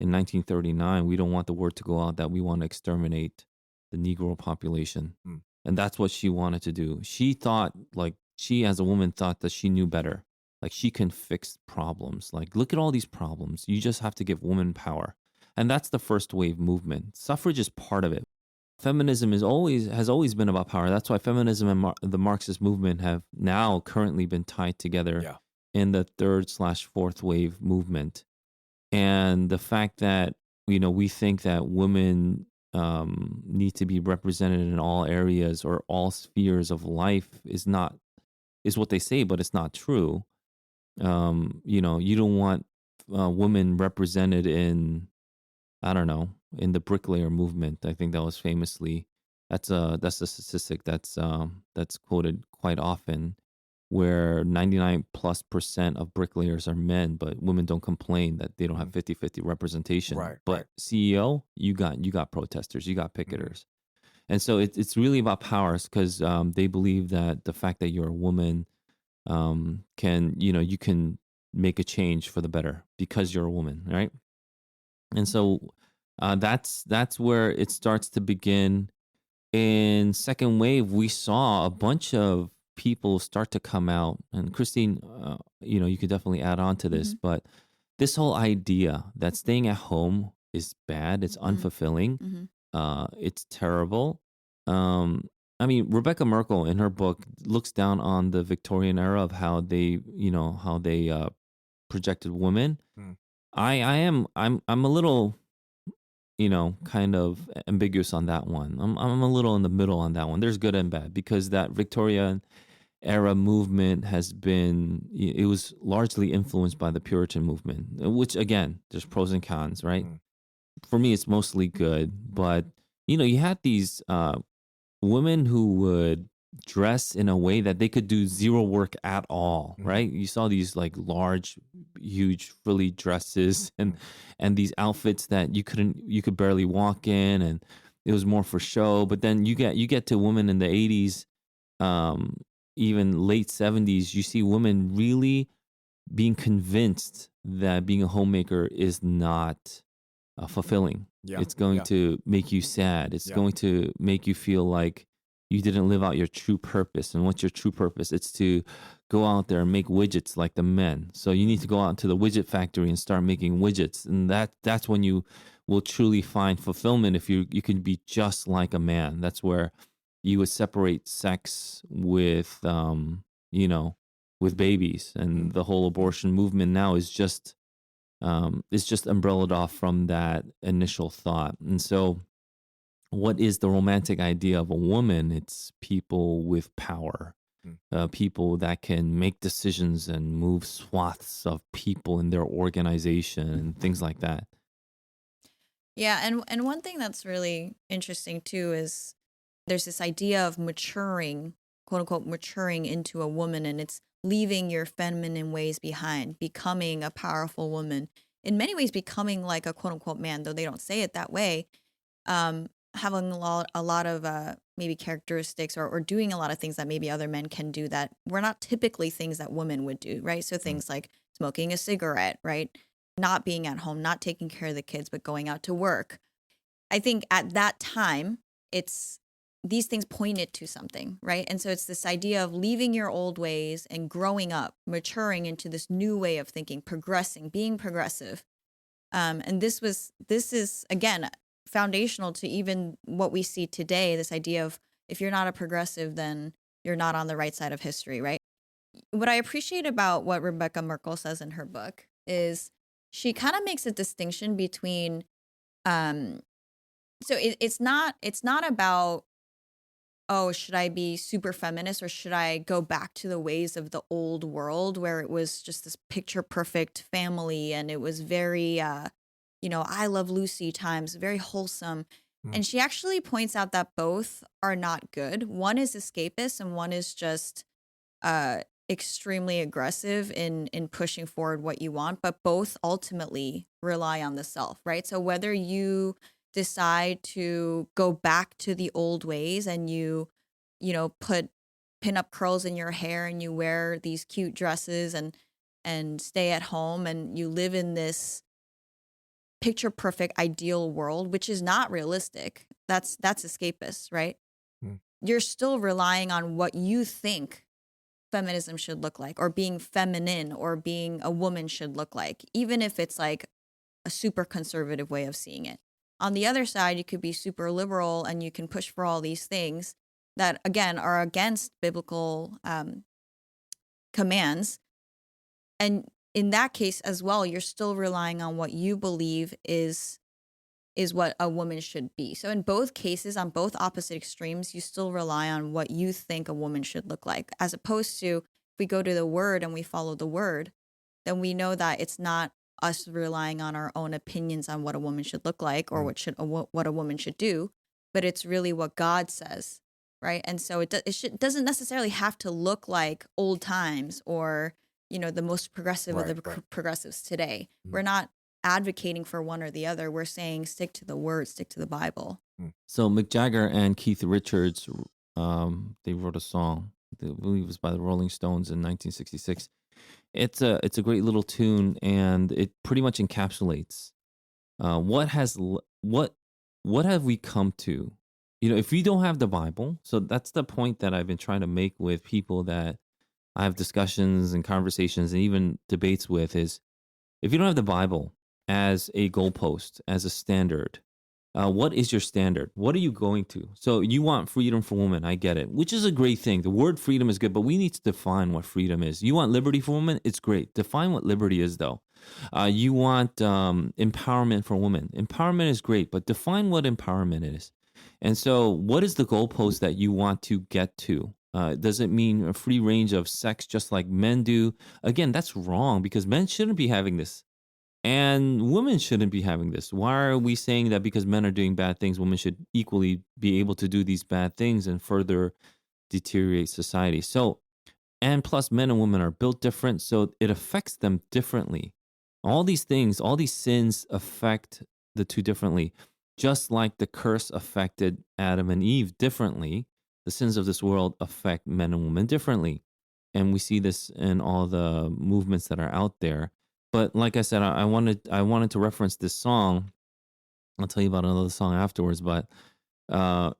in 1939, we don't want the word to go out that we want to exterminate the Negro population, mm, and that's what she wanted to do. She thought, like, she as a woman thought that she knew better. Like she can fix problems. Like look at all these problems. You just have to give women power. And that's the first wave movement. Suffrage is part of it. Feminism has always been about power. That's why feminism and the Marxist movement have now currently been tied together Yeah. in the third/fourth wave movement. And the fact that we think that women need to be represented in all areas or all spheres of life is what they say, but it's not true. You don't want women represented in, I don't know, in the bricklayer movement. I think that was famously that's a statistic that's quoted quite often, where 99+% of bricklayers are men, but women don't complain that they don't have 50-50 representation. Right. But Right. CEO, you got protesters, you got Mhm. picketers. And so it's really about powers because they believe that the fact that you're a woman you can make a change for the better because you're a woman, right? And so that's where it starts to begin. In second wave, we saw a bunch of people start to come out, and Christine, you could definitely add on to this, Mm-hmm. but this whole idea that staying at home is bad, it's Mm-hmm. unfulfilling, Mm-hmm. it's terrible. Um, I mean, Rebecca Merkel in her book looks down on the Victorian era of how they projected women. Mm. I'm a little kind of ambiguous on that one. I'm a little in the middle on that one. There's good and bad because that Victorian era movement it was largely influenced by the Puritan movement, which again, there's pros and cons, right? Mm. For me, it's mostly good, but you had these women who would dress in a way that they could do zero work at all, Mhm. right? You saw these like large, huge frilly dresses and Mm. and these outfits that you could barely walk in, and it was more for show. But then you get to women in the 80s, um, even late 70s, you see women really being convinced that being a homemaker is not fulfilling. Yeah. It's going Yeah. to make you sad. It's Yeah. going to make you feel like you didn't live out your true purpose. And what's your true purpose? It's to go out there and make widgets like the men. So you need to go out to the widget factory and start making widgets. And that's when you will truly find fulfillment if you can be just like a man. That's where you would separate sex you know, with babies. Mm. And the whole abortion movement now is just umbrellaed off from that initial thought. And so, what is the romantic idea of a woman? It's people with power, Mm. people that can make decisions and move swaths of people in their organization and things like that. Yeah, and one thing that's really interesting too is there's this idea of maturing, quote unquote, maturing into a woman, and it's leaving your feminine ways behind, becoming a powerful woman. In many ways, becoming like a quote unquote man, though they don't say it that way. Having a lot of maybe characteristics or doing a lot of things that maybe other men can do that were not typically things that women would do, right? So Mm. things like smoking a cigarette, right? Not being at home, not taking care of the kids, but going out to work. I think at that time, it's these things pointed to something, right? And so it's this idea of leaving your old ways and growing up, maturing into this new way of thinking, progressing, being progressive. And this is again foundational to even what we see today. This idea of if you're not a progressive, then you're not on the right side of history, right? What I appreciate about what Rebecca Merkel says in her book is she kind of makes a distinction between um, it's not about, oh, should I be super feminist or should I go back to the ways of the old world where it was just this picture perfect family and it was very I love Lucy times, very wholesome. Mm. And she actually points out that both are not good. One is escapist and one is just uh extremely aggressive in pushing forward what you want, but both ultimately rely on the self, right? So whether you decide to go back to the old ways and put pin up curls in your hair and you wear these cute dresses and stay at home and you live in this picture perfect ideal world, which is not realistic. That's escapist, right? Mm. You're still relying on what you think feminism should look like, or being feminine, or being a woman should look like, even if it's like a super conservative way of seeing it. On the other side, you could be super liberal and you can push for all these things that, again, are against biblical commands. And in that case as well, you're still relying on what you believe is what a woman should be. So in both cases, on both opposite extremes, you still rely on what you think a woman should look like, as opposed to if we go to the word and we follow the word, then we know that it's not us relying on our own opinions on what a woman should look like, or Mm. what a woman should do, but it's really what God says, right? And so doesn't necessarily have to look like old times, or the most progressive of Right, the right. progressives today. Mm. We're not advocating for one or the other. We're saying stick to the word, stick to the Bible. So Mick Jagger and Keith Richards, they wrote a song. I believe it was by the Rolling Stones in 1966. It's a great little tune, and it pretty much encapsulates what have we come to. If we don't have the Bible, so that's the point that I've been trying to make with people that I have discussions and conversations and even debates with, is if you don't have the Bible as a goalpost, as a standard, what is your standard? What are you going to? So you want freedom for women. I get it, which is a great thing. The word freedom is good, but we need to define what freedom is. You want liberty for women? It's great. Define what liberty is, though. You want empowerment for women. Empowerment is great, but define what empowerment is. And so, what is the goalpost that you want to get to? Does it mean a free range of sex just like men do? Again, that's wrong, because men shouldn't be having this. And women shouldn't be having this. Why are we saying that because men are doing bad things, women should equally be able to do these bad things and further deteriorate society? So, and plus, men and women are built different, so it affects them differently. All these things, all these sins affect the two differently. Just like the curse affected Adam and Eve differently, the sins of this world affect men and women differently. And we see this in all the movements that are out there. But like I said, I wanted to reference this song. I'll tell you about another song afterwards, but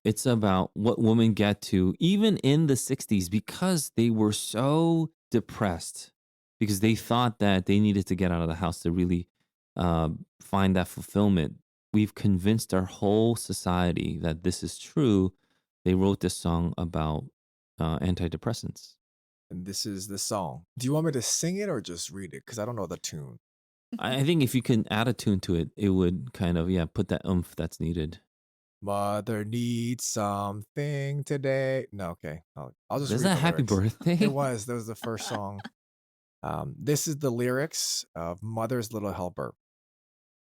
it's about what women get to even in the 60s, because they were so depressed, because they thought that they needed to get out of the house to really find that fulfillment. We've convinced our whole society that this is true. They wrote this song about antidepressants. And this is the song. Do you want me to sing it or just read it? Because I don't know the tune. I think if you can add a tune to it, it would kind of, put that oomph that's needed. Mother needs something today. No, okay. I'll just Is read that the Happy lyrics. Birthday? That was the first song. This is the lyrics of Mother's Little Helper.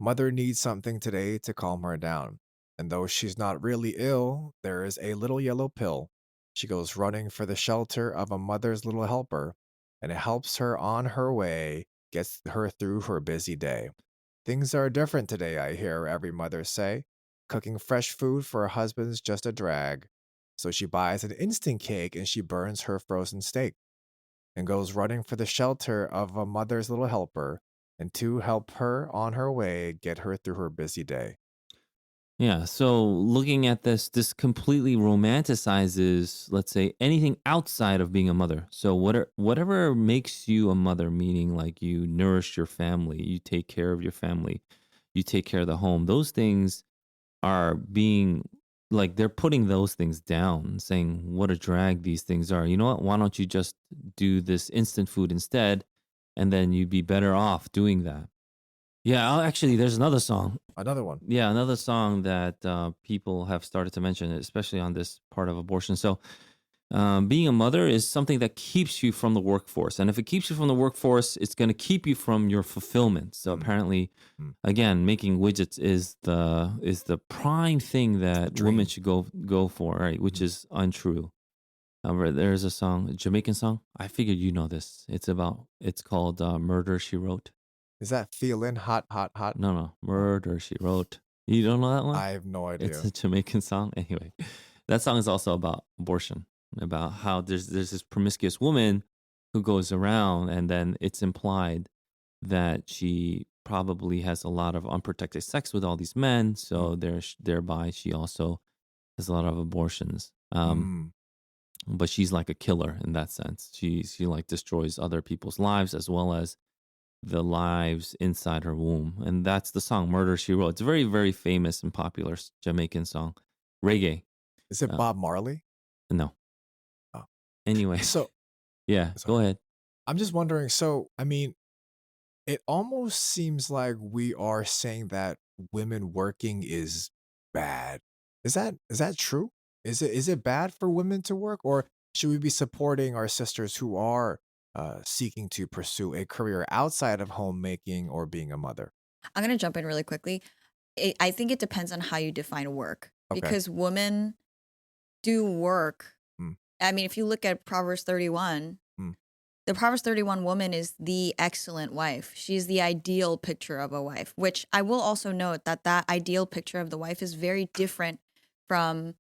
Mother needs something today to calm her down. And though she's not really ill, there is a little yellow pill. She goes running for the shelter of a mother's little helper, and it helps her on her way, gets her through her busy day. Things are different today, I hear every mother say. Cooking fresh food for her husband's just a drag. So she buys an instant cake and she burns her frozen steak and goes running for the shelter of a mother's little helper and to help her on her way get her through her busy day. Yeah, so looking at this completely romanticizes, let's say, anything outside of being a mother. So whatever makes you a mother, meaning like you nourish your family, you take care of your family, you take care of the home, those things are being, like, they're putting those things down, saying what a drag these things are. You know what? Why don't you just do this instant food instead? And then you'd be better off doing that. Yeah, actually, there's another song. Another one. Yeah, another song that people have started to mention, especially on this part of abortion. So, being a mother is something that keeps you from the workforce, and if it keeps you from the workforce, it's going to keep you from your fulfillment. So, Mm. apparently, Mm. again, making widgets is the prime thing that dream. women should go for, right? Which is untrue. There's a song, a Jamaican song. I figured you know this. It's called "Murder She Wrote." Is that feeling hot, hot, hot? No, Murder She Wrote. You don't know that one? I have no idea. It's a Jamaican song. Anyway, that song is also about abortion, about how there's this promiscuous woman who goes around, and then it's implied that she probably has a lot of unprotected sex with all these men. So thereby she also has a lot of abortions. Mm. but she's like a killer in that sense. She like destroys other people's lives as well as the lives inside her womb. And that's the song Murder She Wrote. It's a very, very famous and popular Jamaican song. Reggae. Is it Uh, Bob Marley? no. Oh, Anyway, so yeah, go sorry. ahead. I'm just wondering. So, I mean, it almost seems like we are saying that women working is bad. Is that true? Is it bad for women to work, or should we be supporting our sisters who are seeking to pursue a career outside of homemaking or being a mother? I'm going to jump in really quickly. I think it depends on how you define work Okay. because women do work. Mm, I mean, if you look at Proverbs 31, mm, the Proverbs 31 woman is the excellent wife. She's the ideal picture of a wife, which I will also note that that ideal picture of the wife is very different from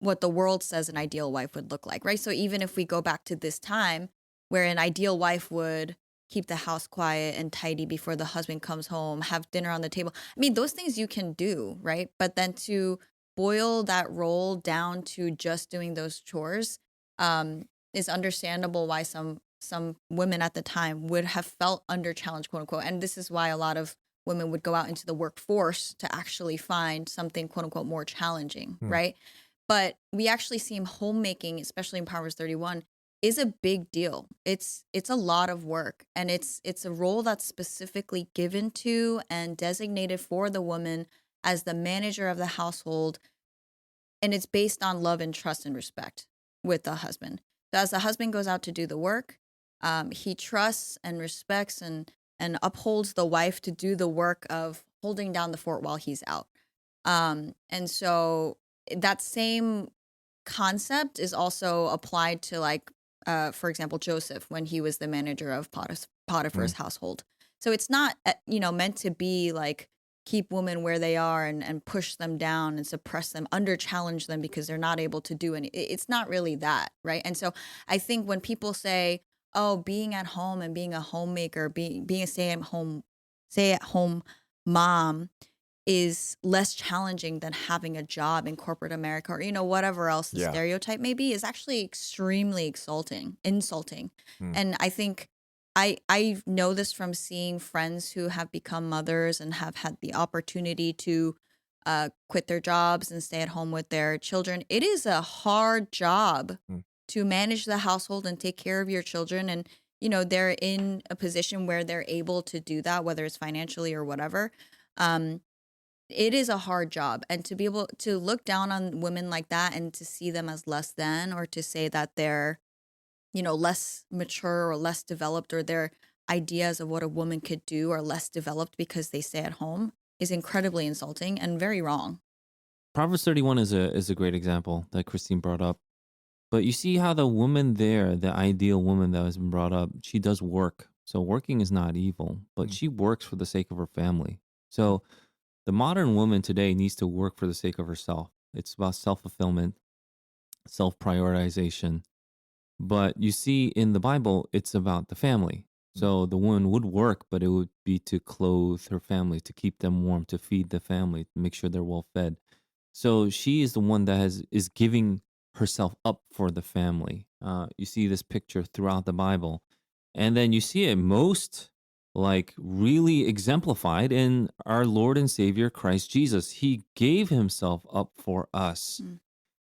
what the world says an ideal wife would look like, right? So even if we go back to this time where an ideal wife would keep the house quiet and tidy before the husband comes home, have dinner on the table. I mean, those things you can do, right? But then to boil that role down to just doing those chores is understandable why some women at the time would have felt under challenge, quote unquote. And this is why a lot of women would go out into the workforce to actually find something, quote unquote, more challenging, mm, right? But we actually see homemaking, especially in Proverbs 31, is a big deal. It's a lot of work, and it's a role that's specifically given to and designated for the woman as the manager of the household, and it's based on love and trust and respect with the husband. So as the husband goes out to do the work, he trusts and respects and upholds the wife to do the work of holding down the fort while he's out. And so that same concept is also applied to like for example Joseph when he was the manager of Potiphar's mm, household. So it's not meant to be like keep women where they are and push them down and suppress them, under challenge them because they're not able to do any. It's not really that, right? And so I think when people say, "Oh, being at home and being a homemaker, being a stay at home mom is less challenging than having a job in corporate America," or whatever else the yeah. stereotype may be, is actually extremely insulting. Mm, And I think I know this from seeing friends who have become mothers and have had the opportunity to quit their jobs and stay at home with their children. It is a hard job mm, to manage the household and take care of your children, and they're in a position where they're able to do that, whether it's financially or whatever. Um, it is a hard job, and to be able to look down on women like that and to see them as less than, or to say that they're less mature or less developed, or their ideas of what a woman could do are less developed because they stay at home, is incredibly insulting and very wrong. Proverbs 31 is a great example that Christine brought up. But you see how the woman there, the ideal woman that has been brought up, she does work. So working is not evil, but mm, she works for the sake of her family. mm, So the modern woman today needs to work for the sake of herself. It's about self fulfillment, self prioritization. But you see in the Bible, it's about the family. mm, So the woman would work, but it would be to clothe her family, to keep them warm, to feed the family, to make sure they're well fed. So she is the one that is giving herself up for the family. You see this picture throughout the Bible, and then you see it most like really exemplified in our Lord and Savior Christ Jesus. He gave himself up for us. Mm.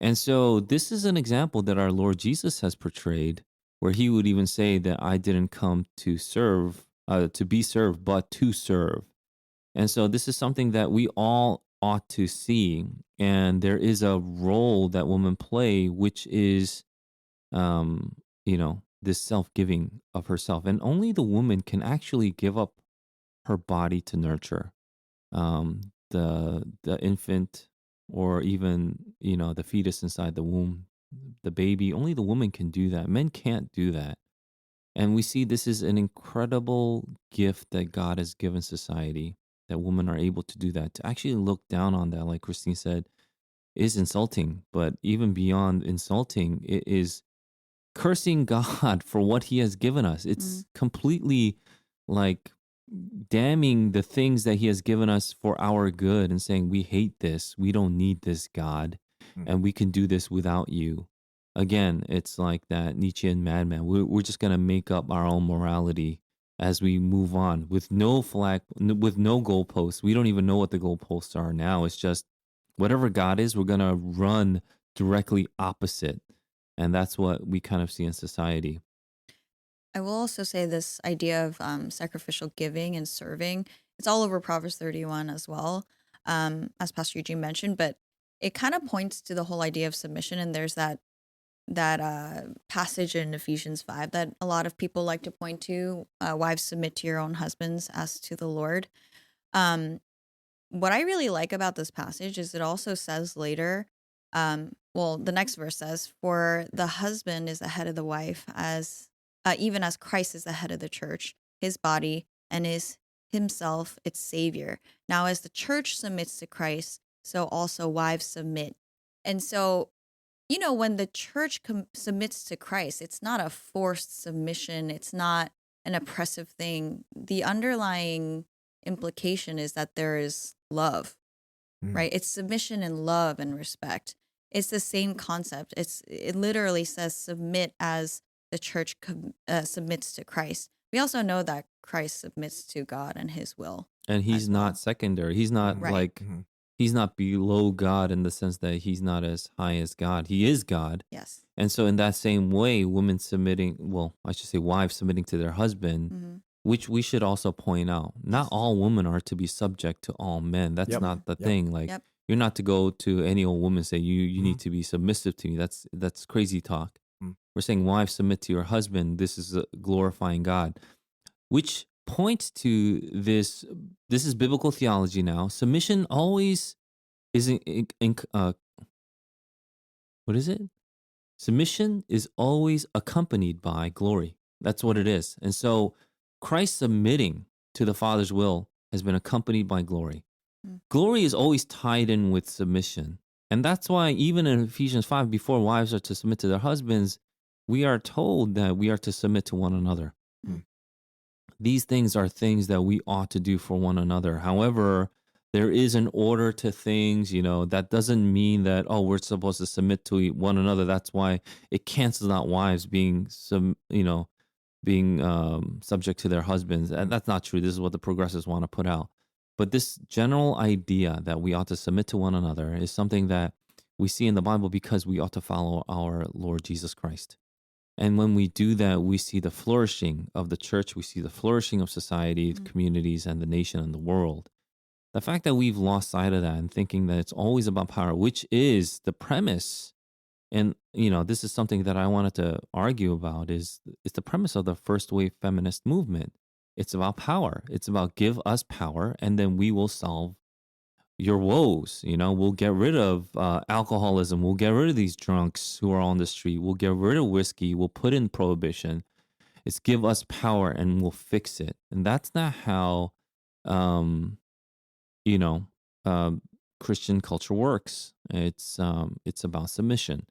And so this is an example that our Lord Jesus has portrayed, where he would even say that I didn't come to serve, to be served, but to serve. And so this is something that we all ought to see. And there is a role that women play, which is, um, this self giving of herself. And only the woman can actually give up her body to nurture the infant, or even the fetus inside the womb, the baby. Only the woman can do that. Men can't do that. And we see this is an incredible gift that God has given society, that women are able to do that. To actually look down on that, like Christine said, is insulting. But even beyond insulting, it is cursing God for what he has given us. Mm. It's completely like damning the things that he has given us for our good and saying, we hate this. We don't need this, God. mm, And we can do this without you. again, it's like that Nietzschean madman. We're just gonna make up our own morality as we move on with no flag, with no goalposts. We don't even know what the goalposts are now. It's just whatever God is, we're gonna run directly opposite, and that's what we kind of see in society. I will also say this idea of sacrificial giving and serving. It's all over Proverbs 31 as well, as Pastor Eugene mentioned. But it kind of points to the whole idea of submission. And there's that passage in Ephesians 5 that a lot of people like to point to. Wives, submit to your own husbands as to the Lord. Um, what I really like about this passage is it also says later, well, the next verse says, "For the husband is the head of the wife, as even as Christ is the head of the church, his body, and is himself its savior. Now, as the church submits to Christ, so also wives submit." And so, when the church submits to Christ, it's not a forced submission, it's not an oppressive thing. The underlying implication is that there is love, Mm, right? It's submission and love and respect. It's the same concept. It literally says submit as the church submits to Christ. We also know that Christ submits to God and his will And he's as not well. secondary. He's not mhm, Right. like mhm, he's not below God in the sense that he's not as high as God. He is God. Yes. And so in that same way, women submitting, well, I should say wives submitting to their husband, Hmm. which we should also point out, not Yes. all women are to be subject to all men. That's yep, Hmm. not the yep, thing. Like Yep. you're not to go to any old woman and say you mhm, need to be submissive to me. That's crazy talk. mm. We're saying wives submit to your husband. This is glorifying God, which points to this. This is biblical theology now. Submission always is what is it? Submission is always accompanied by glory. That's what it is. And so Christ submitting to the Father's will has been accompanied by glory. Mm. Glory is always tied in with submission. And that's why even in Ephesians 5, before wives are to submit to their husbands, we are told that we are to submit to one another. Mm. These things are things that we ought to do for one another. However, there is an order to things, that doesn't mean that, oh, we're supposed to submit to one another. That's why it cancels out wives being being subject to their husbands. And that's not true. This is what the progressives want to put out. But this general idea that we ought to submit to one another is something that we see in the Bible because we ought to follow our Lord Jesus Christ. And when we do that, we see the flourishing of the church, we see the flourishing of society, the Mm. communities, and the nation and the world. The fact that we've lost sight of that and thinking that it's always about power, which is the premise, and this is something that I wanted to argue about, is it's the premise of the first wave feminist movement. It's about power. It's about give us power, and then we will solve your woes. We'll get rid of alcoholism. We'll get rid of these drunks who are on the street. We'll get rid of whiskey. We'll put in prohibition. It's give us power and we'll fix it. And that's not how, um, you know, um, Christian culture works. It's about submission.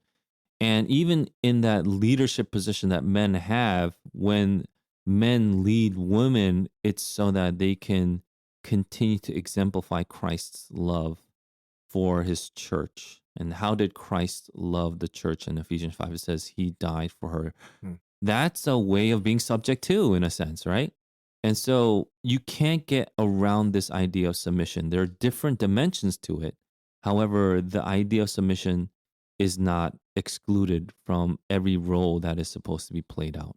And even in that leadership position that men have, when men lead women, it's so that they can continue to exemplify Christ's love for his church. And how did Christ love the church? In Ephesians 5, it says he died for her. Mm. That's a way of being subject to, in a sense, right? And so you can't get around this idea of submission. There are different dimensions to it. However, the idea of submission is not excluded from every role that is supposed to be played out.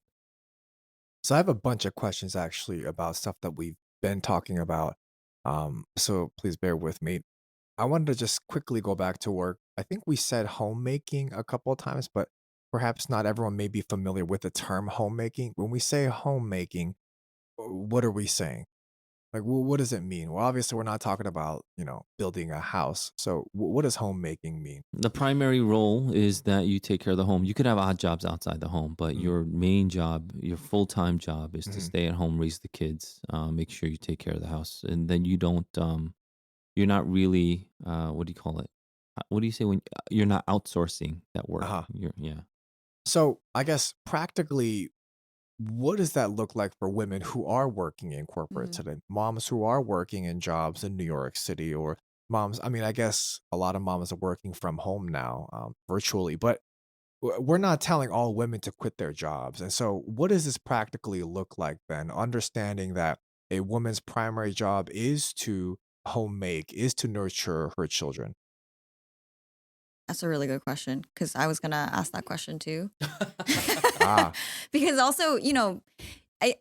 So I have a bunch of questions actually about stuff that we've been talking about. So please bear with me. I wanted to just quickly go back to work. I think we said homemaking a couple of times, but perhaps not everyone may be familiar with the term homemaking. When we say homemaking, what are we saying? Like, what does it mean? Well, obviously, we're not talking about, building a house. So, what does homemaking mean? The primary role is that you take care of the home. You could have odd jobs outside the home, but Mm, your main job, your full time job, is to mhm. stay at home, raise the kids, make sure you take care of the house, and then you don't. You're not really. What do you call it? What do you say when you're not outsourcing that work? Uh-huh. Yeah. So, I guess practically, what does that look like for women who are working in corporate Hmm. today? Moms who are working in jobs in New York City, or moms, I mean, I guess a lot of moms are working from home now, virtually, but we're not telling all women to quit their jobs. And so, what does this practically look like then? Understanding that a woman's primary job is to homemake, is to nurture her children. That's a really good question because I was gonna ask that question too. Ah, Because also, I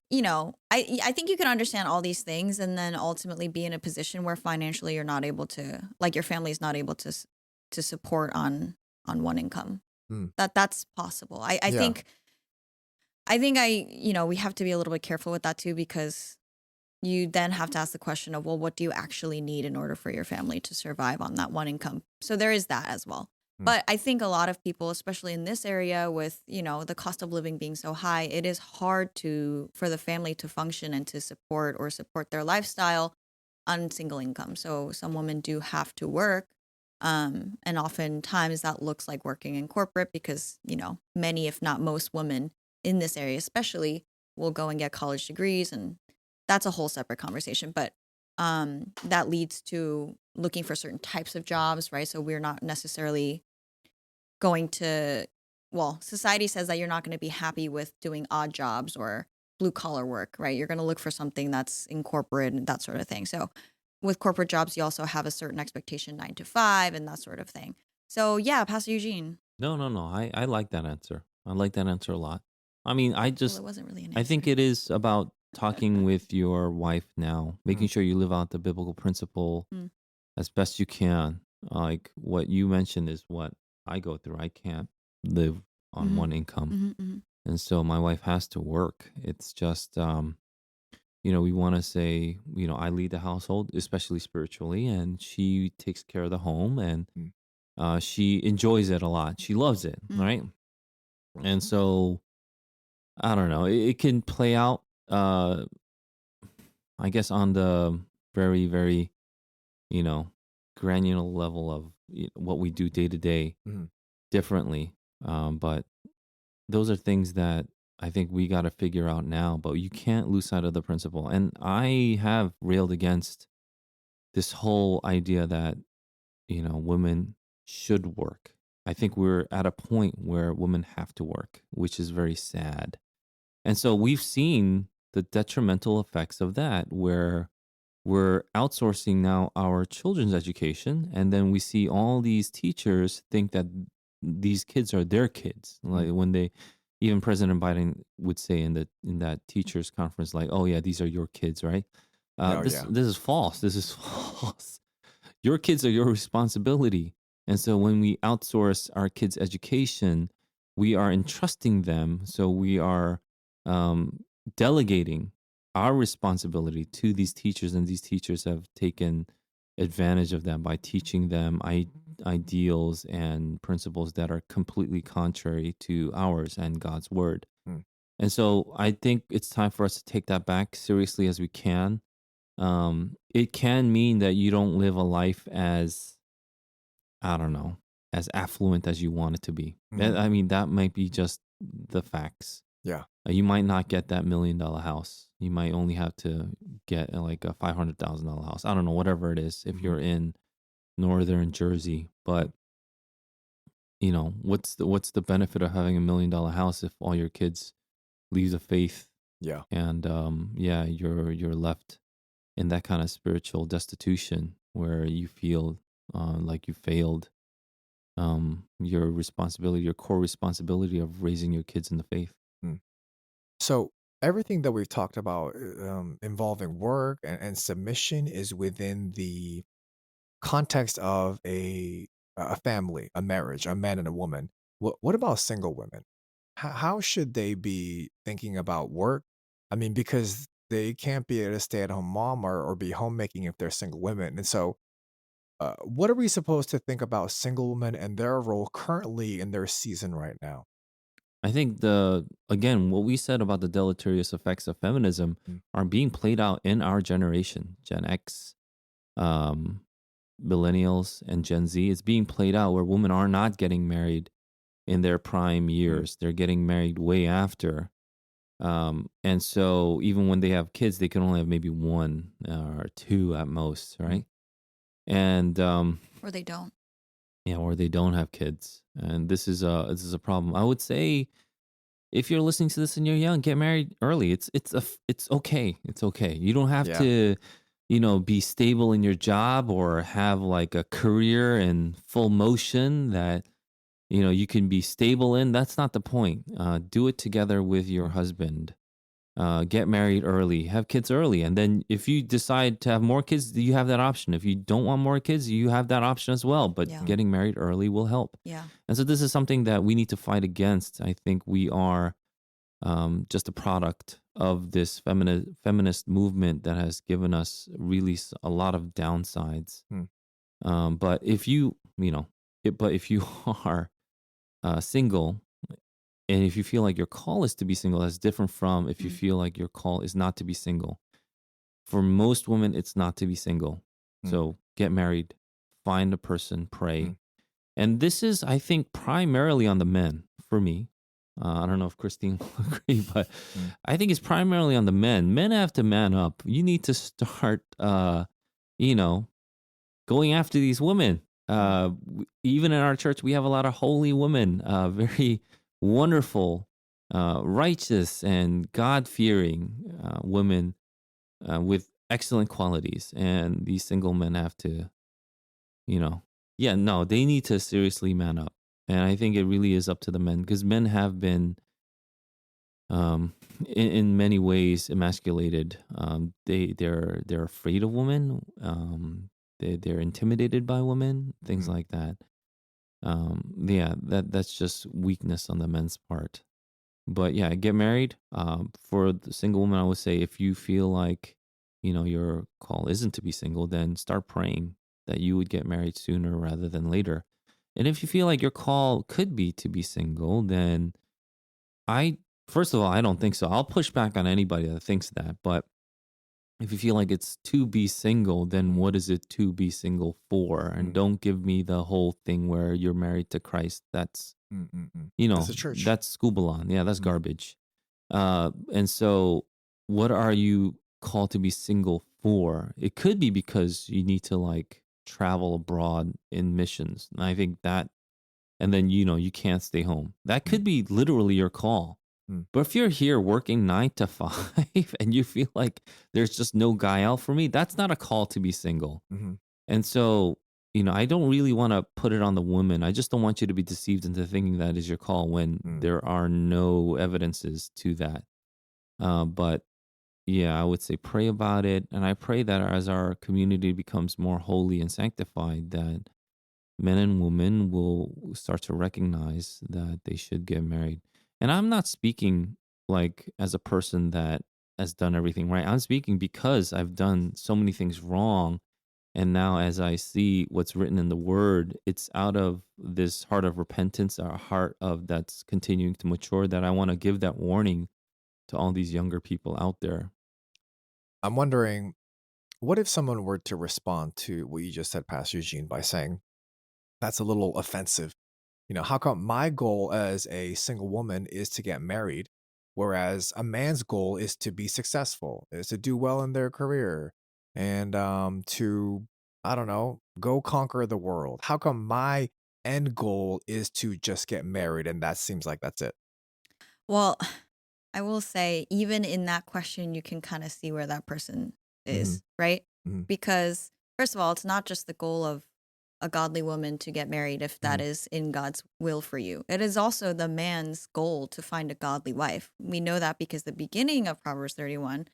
think you can understand all these things and then ultimately be in a position where financially you're not able to, like, your family is not able to support on one income. mm, That's possible. yeah, We have to be a little bit careful with that too because you then have to ask the question of, well, what do you actually need in order for your family to survive on that one income? So there is that as well. mm, But I think a lot of people, especially in this area with, the cost of living being so high, it is hard for the family to function and to support their lifestyle on single income. So some women do have to work. And oftentimes that looks like working in corporate because, many, if not most women in this area, especially, will go and get college degrees, and that's a whole separate conversation. But that leads to looking for certain types of jobs, right? So we're not necessarily going to, well, society says that you're not going to be happy with doing odd jobs or blue collar work, right? You're going to look for something that's in corporate and that sort of thing. So with corporate jobs, you also have a certain expectation, 9 to 5 and that sort of thing. So yeah, Pastor Eugene. No, no, no. I like that answer. I like that answer a lot. I mean, Well, it wasn't really an I think answer. it is about talking with your wife now, making mm, sure you live out the biblical principle Mm, as best you can. Like what you mentioned is what I go through. I can't live on mm-hmm, one income. mm-hmm, And so my wife has to work. It's just, we want to say, I lead the household, especially spiritually, and she takes care of the home and mm, she enjoys it a lot. She loves it, mm, right? And so I don't know. It can play out, I guess, on the very, very, you know, granular level of what we do day to day mm, differently. But those are things that I think we got to figure out now. But you can't lose sight of the principle. And I have railed against this whole idea that, women should work. I think we're at a point where women have to work, which is very sad. And so we've seen the detrimental effects of that, where we're outsourcing now our children's education. And then we see all these teachers think that these kids are their kids. Like mm. when even President Biden would say in that teachers conference, like, "Oh yeah, these are your kids, right?" Oh, This yeah. this is false. This is false. Your kids are your responsibility. And so when we outsource our kids' education, we are entrusting them. So we are um, delegating our responsibility to these teachers, and these teachers have taken advantage of them by teaching them ideals and principles that are completely contrary to ours and God's word. Mm, And so I think it's time for us to take that back seriously as we can. It can mean that you don't live a life as, I don't know, as affluent as you want it to be. mm, I mean, that might be just the facts. yeah. You might not get that $1 million house. You might only have to get like a $500,000 house. I don't know, whatever it is, if Mhm, you're in northern Jersey. mm, But what's the benefit of having $1 million house if all your kids leave the faith yeah. and yeah, you're left in that kind of spiritual destitution where you feel like you failed your core responsibility of raising your kids in the faith. Mm. So everything that we've talked about involving work and submission is within the context of a family, a marriage, a man and a woman. What about single women? How should they be thinking about work? I mean, because they can't be a stay-at-home mom or be homemaking if they're single women. And so, what are we supposed to think about single women and their role currently in their season right now? I think again, what we said about the deleterious effects of feminism Mm, are being played out in our generation, Gen X, um, millennials, and Gen Z. It's being played out where women are not getting married in their prime mm, years. They're getting married way after. And so even when they have kids, they can only have maybe one or two at most, mm, right? And or they don't. Yeah, or they don't have kids. And this is a problem. I would say if you're listening to this and you're young, get married early. It's okay. It's okay. You don't have Yeah. to, be stable in your job or have like a career in full motion that you can be stable in. That's not the point. Do it together with your Mm. husband. Get married early, have kids early, and then if you decide to have more kids, you have that option. If you don't want more kids, you have that option as well. But Yeah. Mm. getting married early will help. Yeah. And so this is something that we need to fight against. I think we are just a product of this feminist movement that has given us really a lot of downsides. Mm. But if but if you are single, and if you feel like your call is to be single, that's different from if you Mm. feel like your call is not to be single. For most women, it's not to be single. Mm. So get married, find a person, pray. Mm. And this is, I think, primarily on the men for me. I don't know if Christine will agree, but Mm. I think it's primarily on the men. Men have to man up. You need to start, you know, going after these women. Mm. Even in our church, we have a lot of holy women, very wonderful, righteous, and God fearing women with excellent qualities. And these single men have to, yeah, no, they need to seriously man up. And I think it really is up to the men because men have been, in many ways, emasculated. They're afraid of women. They're intimidated by women. Things Mm. like that. Yeah, that's just weakness on the men's part. But yeah, get married. For the single woman, I would say if you feel like your call isn't to be single, then start praying that you would get married sooner rather than later. And if you feel like your call could be to be single, then I first of all, I don't think so. I'll push back on anybody that thinks that. But if you feel like it's to be single, then what is it to be single for? And Mm. don't give me the whole thing where you're married to Christ. That's Mm. Mm. Mm. you That's know, the church. that's scubalon. Yeah, that's Mm. garbage. And so what are you called to be single for? It could be because you need to like travel abroad in missions. And I think that, and then, you can't stay home. That Mm. could be literally your call. Mm. But if you're here working 9 to 5 and you feel like there's just no guy out for me, that's not a call to be single. Mhm. And so, I don't really want to put it on the woman. I just don't want you to be deceived into thinking that is your call when Mm. there are no evidences to that. But yeah, I would say pray about it. And I pray that as our community becomes more holy and sanctified, that men and women will start to recognize that they should get married. And I'm not speaking like as a person that has done everything right. I'm speaking because I've done so many things wrong, and now, as I see what's written in the word, it's out of this heart of repentance, a heart of that's continuing to mature, that I want to give that warning to all these younger people out there. I'm wondering, what if someone were to respond to what you just said, Pastor Eugene, by saying, that's a little offensive? How come my goal as a single woman is to get married, whereas a man's goal is to be successful, is to do well in their career, and to, I don't know, go conquer the world? How come my end goal is to just get married and that seems like that's it? Well, I will say, even in that question, you can kind of see where that person Hmm. is, right? Hmm. Because, first of all, it's not just the goal of a godly woman to get married if that Hmm. is in God's will for you. It is also the man's goal to find a godly wife. We know that because the beginning of Proverbs 31,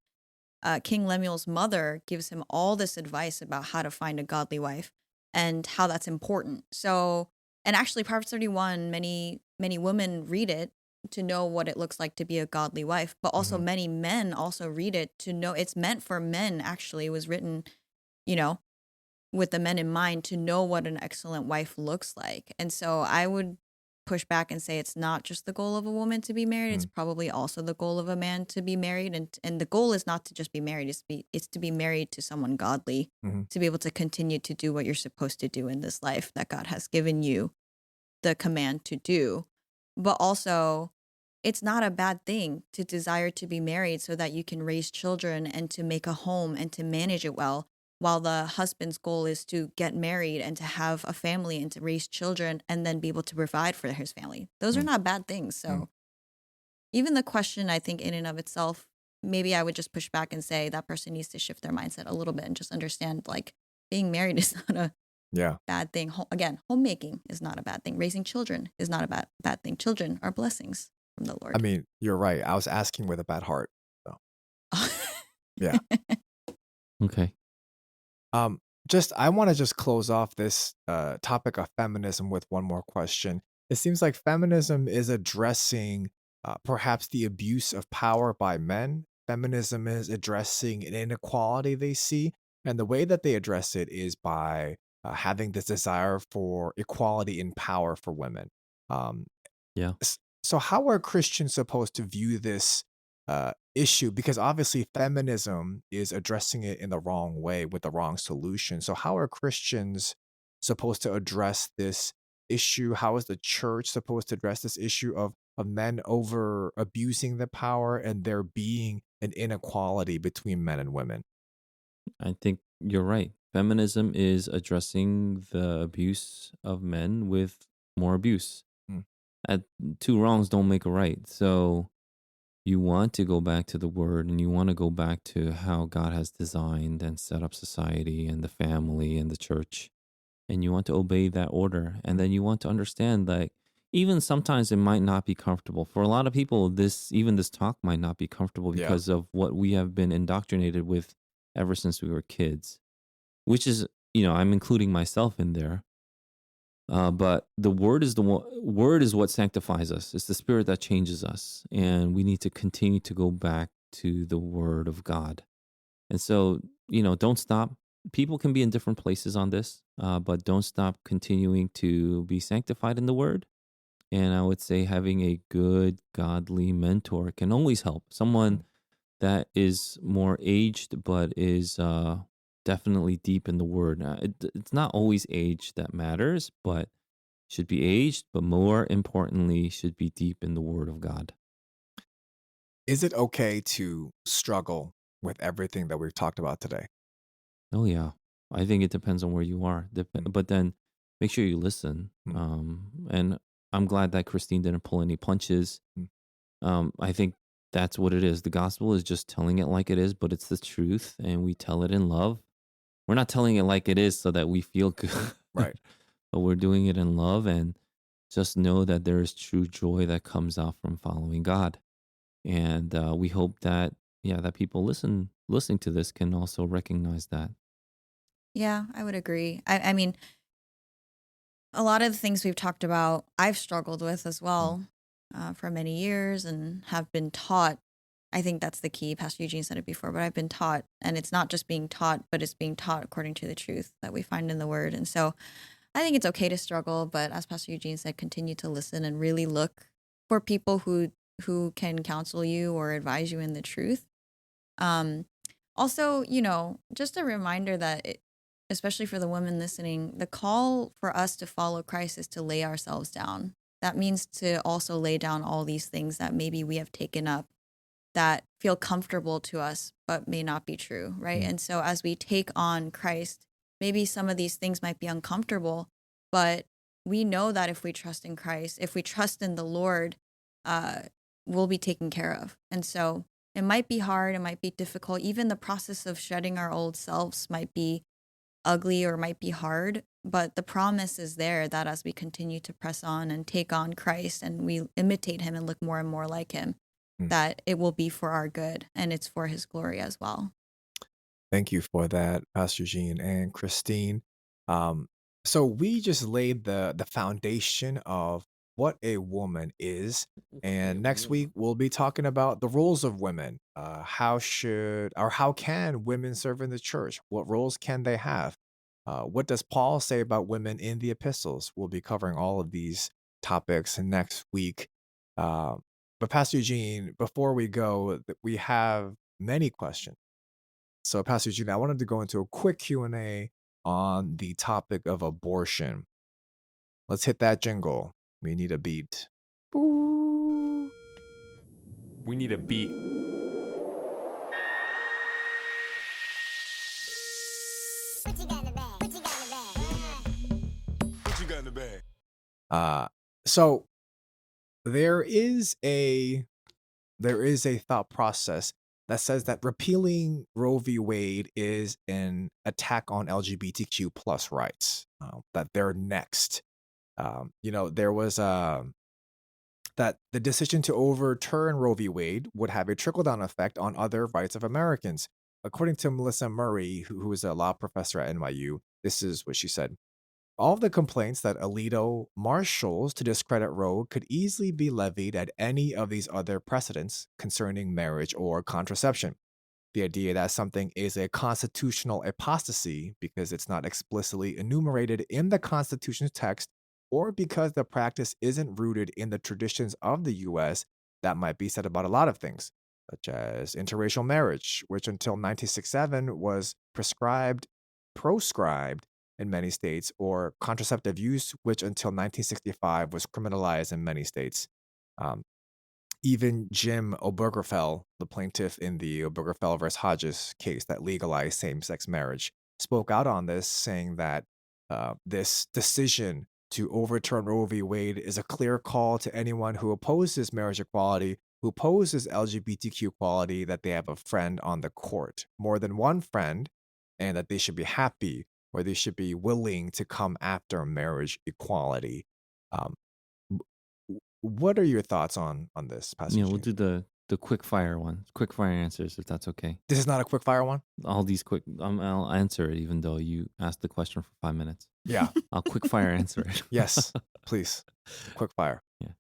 King Lemuel's mother gives him all this advice about how to find a godly wife and how that's important. So, and actually, Proverbs 31, many women read it to know what it looks like to be a godly wife, but also Hmm. many men also read it to know it's meant for men. Actually, it was written, you know, with the men in mind to know what an excellent wife looks like. And so I would push back and say it's not just the goal of a woman to be married, it's Hmm. probably also the goal of a man to be married, and the goal is not to just be married, it's to be married to someone godly, Hmm. to be able to continue to do what you're supposed to do in this life that God has given you the command to do. But also, it's not a bad thing to desire to be married so that you can raise children and to make a home and to manage it well while the husband's goal is to get married and to have a family and to raise children and then be able to provide for his family. Those are Mm, not bad things. mm. So even the question, I think, in and of itself, maybe I would just push back and say that person needs to shift their mindset a little bit and just understand like being married is not a Yeah. bad thing. Again, homemaking is not a bad thing. Raising children is not a bad thing. Children are blessings from the I Lord. mean, you're right. I was asking with a bad heart. So, yeah. Okay. Um, just I want to just close off this topic of feminism with one more question. It seems like feminism is addressing perhaps the abuse of power by men. Feminism is addressing an inequality they see, and the way that they address it is by having this desire for equality in power for women. Um, Yeah. so how are Christians supposed to view this issue? Because obviously feminism is addressing it in the wrong way with the wrong solution. So how are Christians supposed to address this issue? How is the church supposed to address this issue of men over abusing the power and there being an inequality between men and women? I think you're right. Feminism is addressing the abuse of men with more abuse. Mm, At two wrongs don't make a right. So you want to go back to the word and you want to go back to how God has designed and set up society and the family and the church. And you want to obey that order. And mm. then you want to understand that even sometimes it might not be comfortable. For a lot of people, this talk might not be comfortable Yeah. because of what we have been indoctrinated with ever since we were kids, which is, I'm including myself in there. But the word is word is what sanctifies us. It's the spirit that changes us, and we need to continue to go back to the word of God. And so, don't stop. People can be in different places on this, but don't stop continuing to be sanctified in the word. And I would say having a good, godly mentor can always help. Mm. Someone that is more aged, but is definitely deep in the word. It's not always age that matters, but should be aged, but more importantly, should be deep in the word of God. Is it okay to struggle with everything that we've talked about today? Oh, yeah. I think it depends on where you are. Mm, But then make sure you listen. mm, And I'm glad that Christine didn't pull any punches. mm. I think that's what it is. The gospel is just telling it like it is, but it's the truth, and we tell it in love. We're not telling it like it is so that we feel good, Right. but we're doing it in love. And just know that there is true joy that comes out from following God. And we hope that, yeah, that people listening to this can also recognize that. Yeah, I would agree. I mean, a lot of the things we've talked about, I've struggled with as Mm, well for many years and have been taught. I think that's the key. Pastor Eugene said it before, but I've been taught, and it's not just being taught, but it's being taught according to the truth that we find in the Word. And so I think it's okay to struggle, but as Pastor Eugene said, continue to listen and really look for people who can counsel you or advise you in the truth. Um, Also, just a reminder that especially for the women listening, the call for us to follow Christ is to lay ourselves down. That means to also lay down all these things that maybe we have taken up that feel comfortable to us, but may not be true, right? mm. And so as we take on Christ, maybe some of these things might be uncomfortable, but we know that if we trust in Christ, if we trust in the Lord, uh, we'll be taken care of. And so it might be hard, it might be difficult. Even the process of shedding our old selves might be ugly or might be hard, but the promise is there that as we continue to press on and take on Christ and we imitate him and look more and more like him, Mm. that it will be for our good and it's for his glory as well. Thank you for that, Pastor Jean and Christine. Um, so we just laid the foundation of what a woman is, and next week we'll be talking about the roles of women. How should or how can women serve in the church? What roles can they have? What does Paul say about women in the epistles? We'll be covering all of these topics next week. Uh, but Pastor Eugene, before we go, we have many questions. So, Pastor Eugene, I wanted to go into a quick Q&A on the topic of abortion. Let's hit that jingle. We need a beat. We need a beat. Uh, so there is a thought process that says that repealing Roe v. Wade is an attack on LGBTQ plus rights. That they're next. There was that the decision to overturn Roe v. Wade would have a trickle down effect on other rights of Americans. According to Melissa Murray, who is a law professor at NYU, this is what she said. All of the complaints that Alito marshals to discredit Roe could easily be levied at any of these other precedents concerning marriage or contraception. The idea that something is a constitutional apostasy because it's not explicitly enumerated in the Constitution's text or because the practice isn't rooted in the traditions of the US, that might be said about a lot of things, such as interracial marriage, which until 1967 was proscribed in many states, or contraceptive use, which until 1965 was criminalized in many states. Um, Even Jim Obergefell, the plaintiff in the Obergefell versus Hodges case that legalized same sex marriage, spoke out on this, saying that this decision to overturn Roe v. Wade is a clear call to anyone who opposes marriage equality, who opposes LGBTQ equality, that they have a friend on the court, more than one friend, and that they should be happy or they should be willing to come after marriage equality. Um, what are your thoughts on this Yeah, passage, we'll James? do the quick fire one, quick fire answers, if that's okay. This is not a quick fire one? All these quick, I'll answer it, even though you asked the question for 5 minutes. Yeah. I'll quick fire answer it. Yes. Please. Quick fire. Yeah,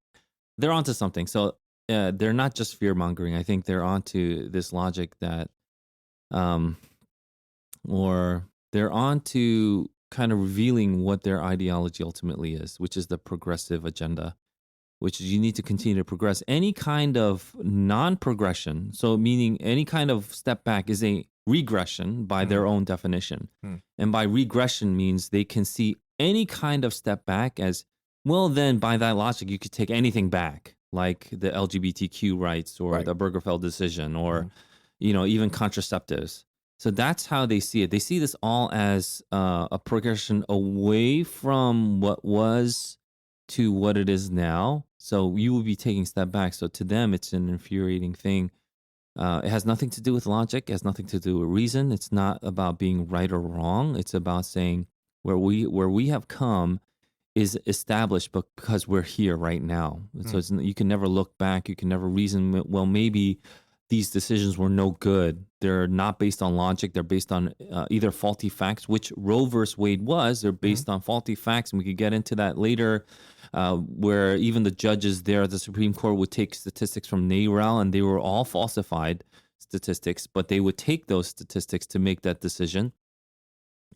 they're onto something. So they're not just fear mongering. I think they're onto this logic that, or they're onto kind of revealing what their ideology ultimately is, which is the progressive agenda, which is you need to continue to progress. Any kind of non-progression, so meaning any kind of step back, is a regression by their own definition. And by regression means they can see any kind of step back as, well, then by that logic, you could take anything back, like the LGBTQ rights or Right. the Obergefell decision or, even contraceptives. So that's how they see it. They see this all as a progression away from what was to what it is now. So you will be taking a step back. So to them, it's an infuriating thing. It has nothing to do with logic. It has nothing to do with reason. It's not about being right or wrong. It's about saying where we have come is established, but because we're here right now. So you can never look back. You can never reason. Well, maybe these decisions were no good. They're not based on logic. They're based on either faulty facts, which Roe versus Wade was. They're based on faulty facts, and we could get into that later, where even the judges there at the Supreme Court would take statistics from NARAL, and they were all falsified statistics, but they would take those statistics to make that decision.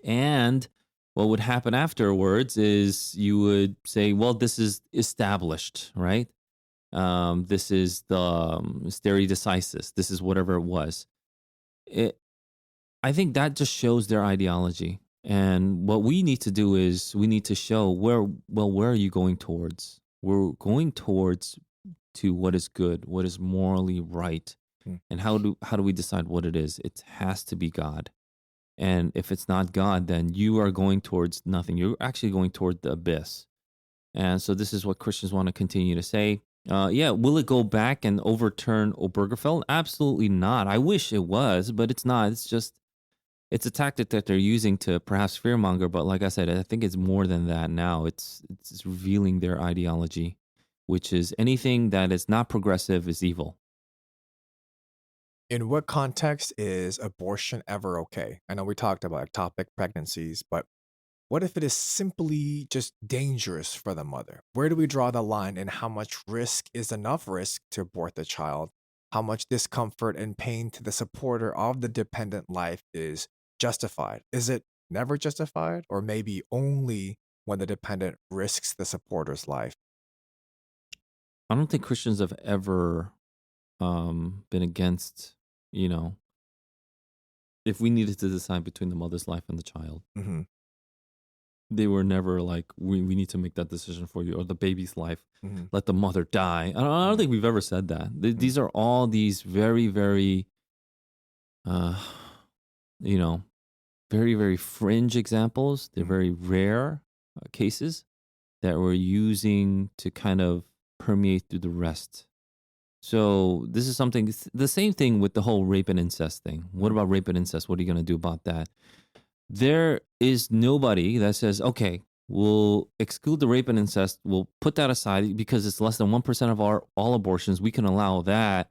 And what would happen afterwards is you would say, well, this is established, right? This is the stare decisis. This is whatever it was. I think that just shows their ideology. And what we need to do is we need to show where are you going towards? We're going towards to what is good, what is morally right. And how do we decide what it is? It has to be God. And if it's not God, then you are going towards nothing. You're actually going toward the abyss. And so this is what Christians want to continue to say. Will it go back and overturn Obergefell? Absolutely not. I wish it was, but it's not. It's a tactic that they're using to perhaps fearmonger. But like I said, I think it's more than that now. It's revealing their ideology, which is anything that is not progressive is evil. In what context is abortion ever okay? I know we talked about ectopic pregnancies, but what if it is simply just dangerous for the mother? Where do we draw the line, and how much risk is enough risk to abort the child? How much discomfort and pain to the supporter of the dependent life is justified? Is it never justified, or maybe only when the dependent risks the supporter's life? I don't think Christians have ever been against, if we needed to decide between the mother's life and the child. Mm-hmm. They were never like, we need to make that decision for you, or the baby's life, Mm-hmm. let the mother die. I don't think we've ever said that. These are all these very, very, very, very fringe examples. They're very rare cases. that we're using to kind of permeate through the rest. So this is something, it's the same thing with the whole rape and incest thing. What about rape and incest? What are you going to do about that? There is nobody that says, okay, we'll exclude the rape and incest. We'll put that aside because it's less than 1% of all abortions. We can allow that,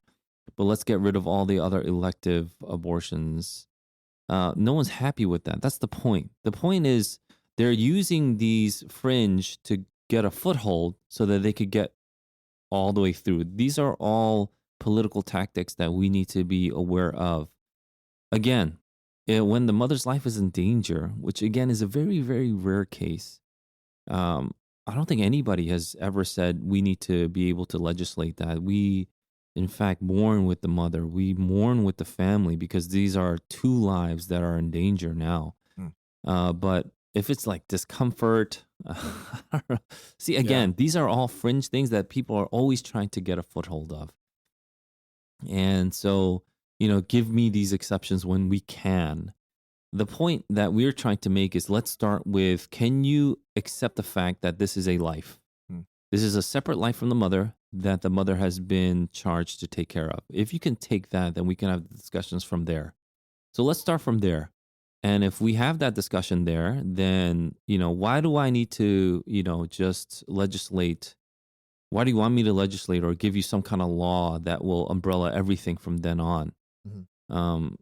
but let's get rid of all the other elective abortions. No one's happy with that. That's the point. The point is they're using these fringe to get a foothold so that they could get all the way through. These are all political tactics that we need to be aware of. Again, when the mother's life is in danger, which again is a very, very rare case, I don't think anybody has ever said we need to be able to legislate that. We, in fact, mourn with the mother. We mourn with the family because these are two lives that are in danger now. Mm. But if it's like discomfort, see, Yeah. again, these are all fringe things that people are always trying to get a foothold of. And so, give me these exceptions when we can. The point that we're trying to make is let's start with, can you accept the fact that this is a life? Hmm. This is a separate life from the mother that the mother has been charged to take care of. If you can take that, then we can have discussions from there. So let's start from there. And if we have that discussion there, then, why do I need to, just legislate? Why do you want me to legislate or give you some kind of law that will umbrella everything from then on? Mhm.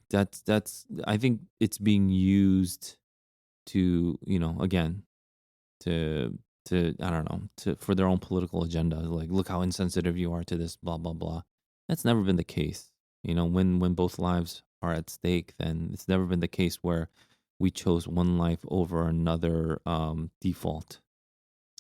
That's I think it's being used to, again, to I don't know, to for their own political agenda. Like, look how insensitive you are to this, blah blah blah. That's never been the case. When both lives are at stake, then it's never been the case where we chose one life over another default.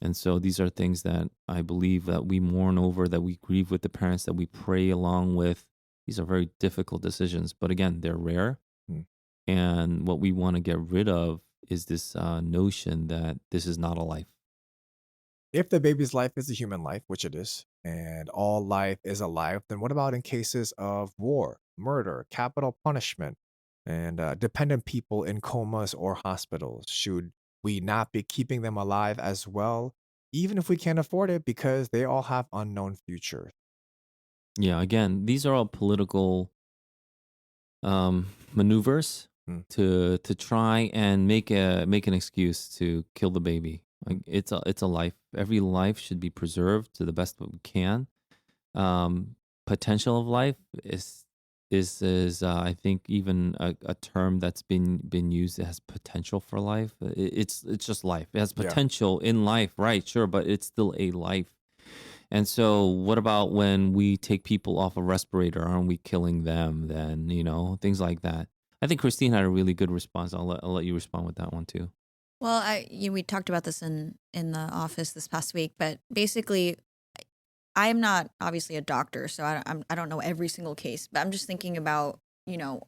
And so these are things that I believe that we mourn over, that we grieve with the parents, that we pray along with. These are very difficult decisions, but again, they're rare. Hmm. And what we want to get rid of is this notion that this is not a life. If the baby's life is a human life, which it is, and all life is a life, then what about in cases of war, murder, capital punishment, and dependent people in comas or hospitals? Should we not be keeping them alive as well, even if we can't afford it, because they all have unknown futures? Yeah, again, these are all political maneuvers Hmm. to try and make an excuse to kill the baby. Like, it's a life. Every life should be preserved to the best that we can. Potential of life is I think even a term that's been used. It has potential for life. It's just life. It has Yeah. potential in life, right? Sure, but it's still a life. And so, what about when we take people off a respirator? Aren't we killing them? Then, things like that. I think Christine had a really good response. I'll let you respond with that one too. Well, we talked about this in the office this past week, but basically, I am not obviously a doctor, so I don't know every single case, but I'm just thinking about,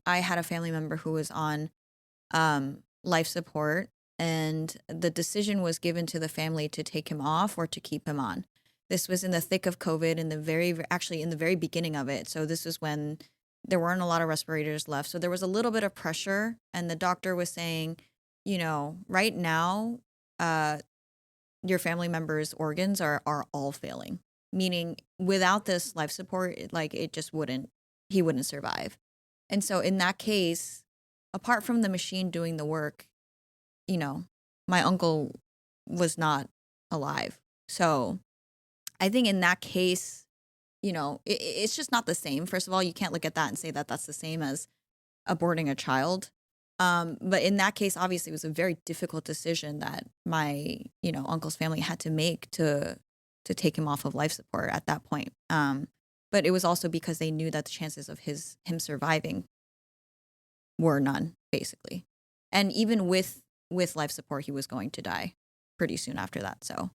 I had a family member who was on life support, and the decision was given to the family to take him off or to keep him on. This was in the thick of COVID, actually in the very beginning of it. So this was when there weren't a lot of respirators left. So there was a little bit of pressure, and the doctor was saying, right now, uh, your family members' organs are all failing. Meaning, without this life support, it just he wouldn't survive. And so in that case, apart from the machine doing the work, my uncle was not alive. So I think in that case, it's just not the same. First of all, you can't look at that and say that that's the same as aborting a child. But in that case, obviously, it was a very difficult decision that my, uncle's family had to make to take him off of life support at that point. But it was also because they knew that the chances of him surviving were none, basically. And even with life support, he was going to die pretty soon after that. So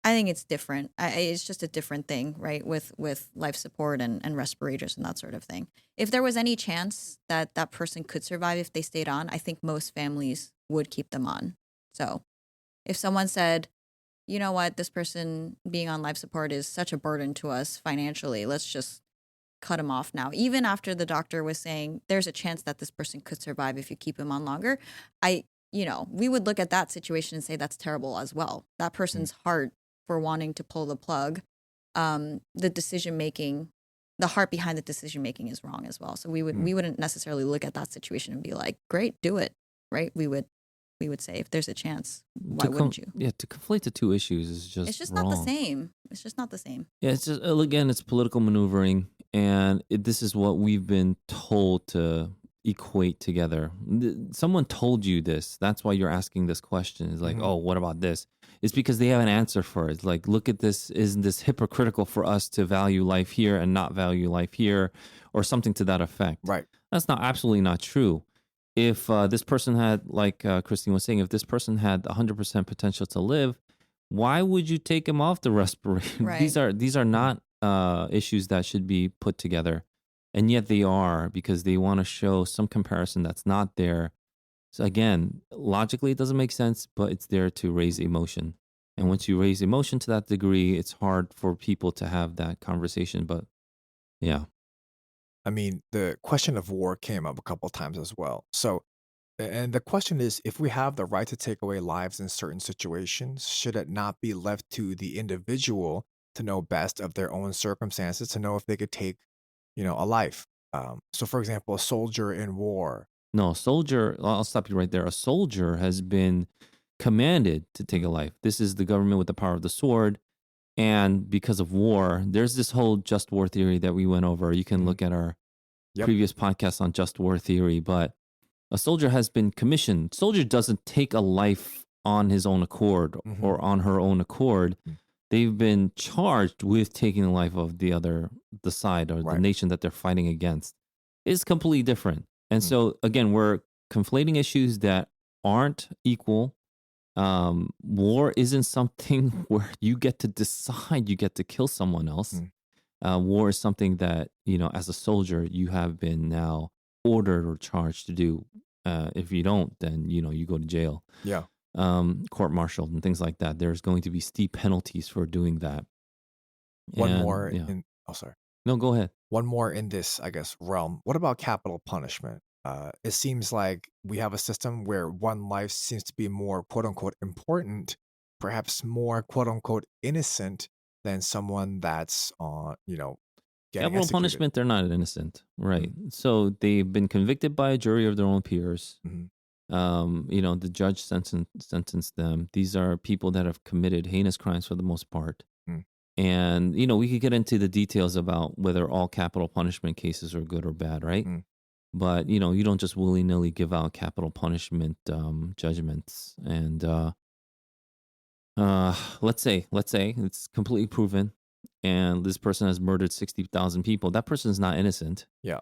I think it's different. It's just a different thing, right? With life support and respirators and that sort of thing. If there was any chance that that person could survive if they stayed on, I think most families would keep them on. So if someone said, you know what, this person being on life support is such a burden to us financially, let's just cut him off now. Even after the doctor was saying there's a chance that this person could survive if you keep him on longer, I we would look at that situation and say that's terrible as well. That person's heart for wanting to pull the plug, the decision making, the heart behind the decision making is wrong as well. So we wouldn't necessarily look at that situation and be like, great, do it, right? We would say, if there's a chance, why wouldn't you? Yeah, to conflate the two issues is just It's just wrong. not the same. It's just not the same. Yeah, it's just, again, it's political maneuvering, and this is what we've been told to equate together. Someone told you this. That's why you're asking this question. It's like, oh, what about this? It's because they have an answer for it. It's like, look at this. Isn't this hypocritical for us to value life here and not value life here, or something to that effect? Right. That's absolutely not true. If this person had, like Christine was saying, if this person had 100% potential to live, why would you take him off the respirator? Right. These are not issues that should be put together, and yet they are, because they want to show some comparison that's not there. So again, logically, it doesn't make sense, but it's there to raise emotion. And once you raise emotion to that degree, it's hard for people to have that conversation. But yeah. I mean, the question of war came up a couple of times as well. So, and the question is, if we have the right to take away lives in certain situations, should it not be left to the individual to know best of their own circumstances, to know if they could take, a life? So, for example, a soldier in war. No, soldier, I'll stop you right there. A soldier has been commanded to take a life. This is the government with the power of the sword. And because of war, there's this whole just war theory that we went over. You can look at our previous podcast on just war theory, but a soldier has been commissioned. Soldier doesn't take a life on his own accord or on her own accord. They've been charged with taking the life of the side or the nation that they're fighting against. It's completely different. And so again, we're conflating issues that aren't equal. War isn't something where you get to decide you get to kill someone else. War is something that, as a soldier, you have been now ordered or charged to do. If you don't, then, you go to jail. Yeah. Court-martialed and things like that. There's going to be steep penalties for doing that. One And, more yeah. sorry. No, go ahead. One more in this, I guess, realm. What about capital punishment? It seems like we have a system where one life seems to be more quote unquote important, perhaps more quote unquote innocent than someone that's getting Capital executed. punishment, they're not innocent. Right. So they've been convicted by a jury of their own peers. The judge sentenced them. These are people that have committed heinous crimes for the most part. And, we could get into the details about whether all capital punishment cases are good or bad, right? But, you don't just willy-nilly give out capital punishment judgments. And let's say it's completely proven and this person has murdered 60,000 people. That person's not innocent. Yeah.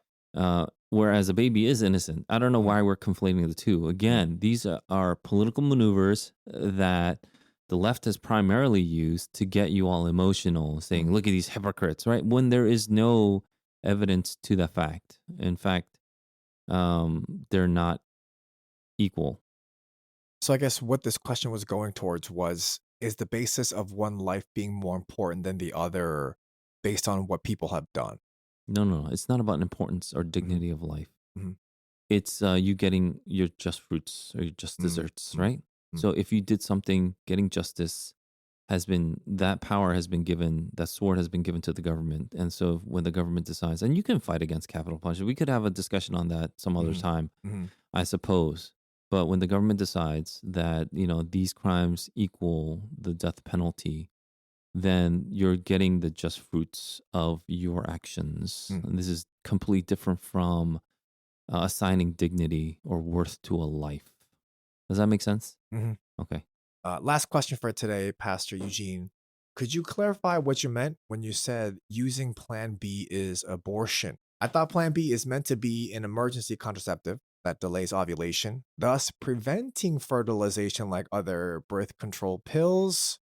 Whereas a baby is innocent. I don't know why we're conflating the two. Again, these are political maneuvers that the left has primarily used to get you all emotional, saying, look at these hypocrites, right? When there is no evidence to that fact. In fact, they're not equal. So I guess what this question was going towards is the basis of one life being more important than the other based on what people have done? No. It's not about importance or dignity of life. It's you getting your just fruits or your just desserts, right? So if you did something, getting justice that power has been given, that sword has been given to the government. And so when the government decides, and you can fight against capital punishment, we could have a discussion on that some other time, I suppose. But when the government decides that, these crimes equal the death penalty, then you're getting the just fruits of your actions. And this is completely different from assigning dignity or worth to a life. Does that make sense? Okay. Last question for today, Pastor Eugene. Could you clarify what you meant when you said using Plan B is abortion? I thought Plan B is meant to be an emergency contraceptive that delays ovulation, thus preventing fertilization like other birth control pills,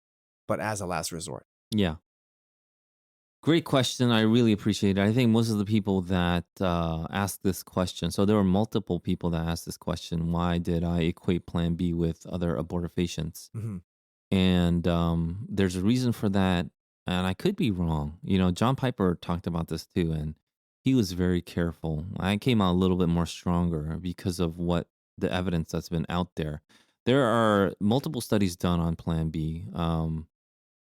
but as a last resort. Yeah. Great question. I really appreciate it. I think most of the people that asked this question, so there were multiple people that asked this question, why did I equate Plan B with other abortifacients? And there's a reason for that, and I could be wrong. John Piper talked about this too, and he was very careful. I came out a little bit more stronger because of what the evidence that's been out there. There are multiple studies done on Plan B.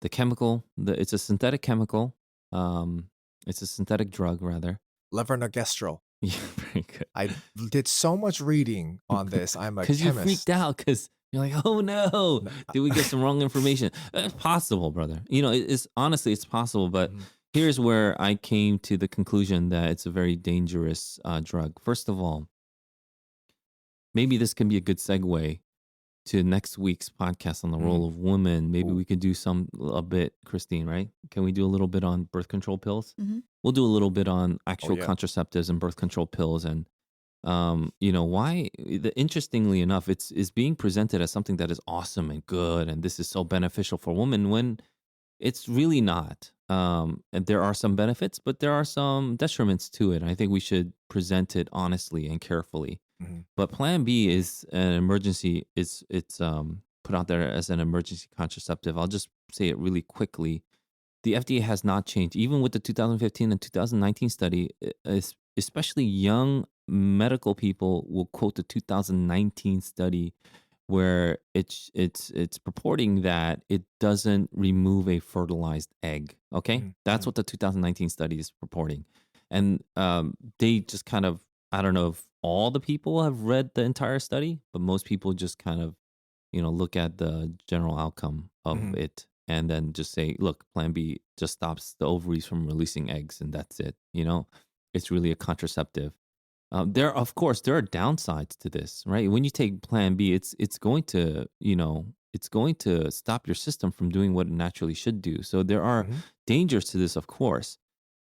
The chemical, it's a synthetic chemical. Um, it's a synthetic drug, rather. Levonorgestrel. Yeah, very good. I did so much reading on this. I'm a Because you chemist. freaked out because you're like, oh no, No, did we get some wrong information? It's possible, brother. It's honestly, it's possible. But Mhm. here's where I came to the conclusion that it's a very dangerous drug. First of all, maybe this can be a good segue to next week's podcast on the role of women. Maybe Ooh. we could do a bit, Christine, right? Can we do a little bit on birth control pills? Mhm. We'll do a little bit on actual yeah. contraceptives and birth control pills, and why interestingly enough, it's being presented as something that is awesome and good and this is so beneficial for women when it's really not. And there are some benefits, but there are some detriments to it. I think we should present it honestly and carefully. Mhm. But Plan B is an emergency. It's put out there as an emergency contraceptive. I'll just say it really quickly. The FDA has not changed, even with the 2015 and 2019 study. Especially young medical people will quote the 2019 study where it's purporting that it doesn't remove a fertilized egg. Okay, Mhm. that's Mhm. what the 2019 study is purporting, and they just kind of, I don't know if all the people have read the entire study, but most people just kind of look at the general outcome of Mhm. it and then just say, look, Plan B just stops the ovaries from releasing eggs, and that's it. It's really a contraceptive. Of course, there are downsides to this, right? When you take Plan B, it's going to, it's going to stop your system from doing what it naturally should do. So there are Mhm. dangers to this, of course.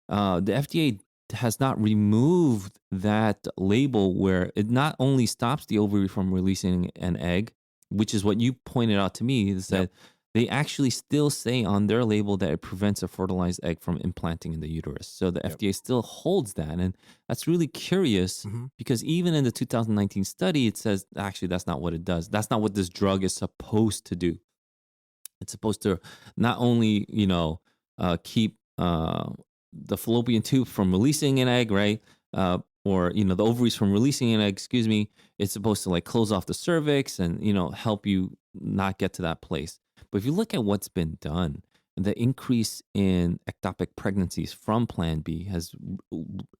The FDA has not removed that label where it not only stops the ovary from releasing an egg, which is what you pointed out to me, is Yep. that they actually still say on their label that it prevents a fertilized egg from implanting in the uterus. So the Yep. FDA still holds that. And that's really curious Mhm. because even in the 2019 study, it says actually that's not what it does. That's not what this drug is supposed to do. It's supposed to not only, keep the fallopian tube from releasing an egg, right? Or, the ovaries from releasing an egg, excuse me. It's supposed to like close off the cervix and, help you not get to that place. But if you look at what's been done, the increase in ectopic pregnancies from Plan B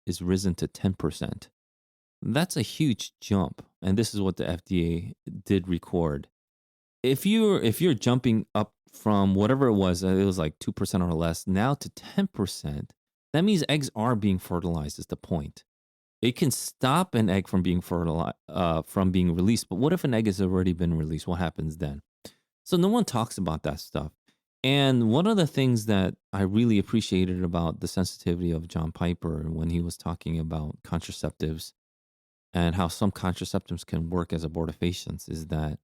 is risen to 10%. That's a huge jump. And this is what the FDA did record. If you're jumping up from whatever it was like 2% or less now to 10%, that means eggs are being fertilized is the point. It can stop an egg from being fertilized, from being released, but what if an egg has already been released? What happens then? So no one talks about that stuff. And one of the things that I really appreciated about the sensitivity of John Piper when he was talking about contraceptives and how some contraceptives can work as abortifacients is that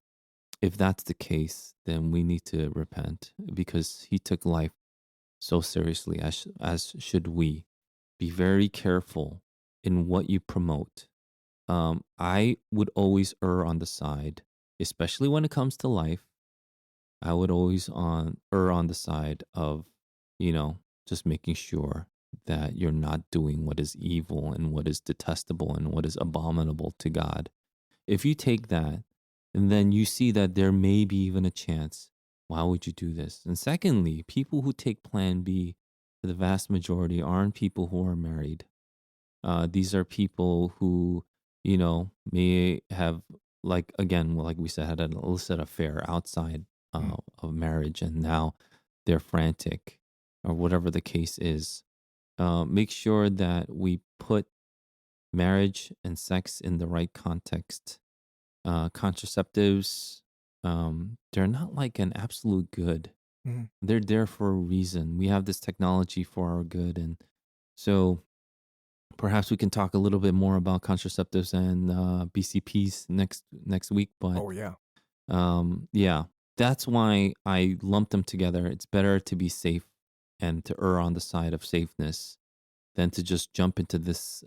if that's the case, then we need to repent because he took life so seriously, as should we. Be very careful in what you promote. I would always err on the side, especially when it comes to life. I would always err on the side of, just making sure that you're not doing what is evil and what is detestable and what is abominable to God. If you take that and then you see that there may be even a chance, why would you do this? And secondly, people who take Plan B, for the vast majority, aren't people who are married. These are people who, may have, like, again, like we said, had an illicit affair outside Mm. of marriage, and now they're frantic, or whatever the case is. Make sure that we put marriage and sex in the right context. Contraceptives, they're not like an absolute good. Mhm. They're there for a reason. We have this technology for our good. And so perhaps we can talk a little bit more about contraceptives and BCPs next week. But Oh yeah. yeah, that's why I lumped them together. It's better to be safe and to err on the side of safeness than to just jump into this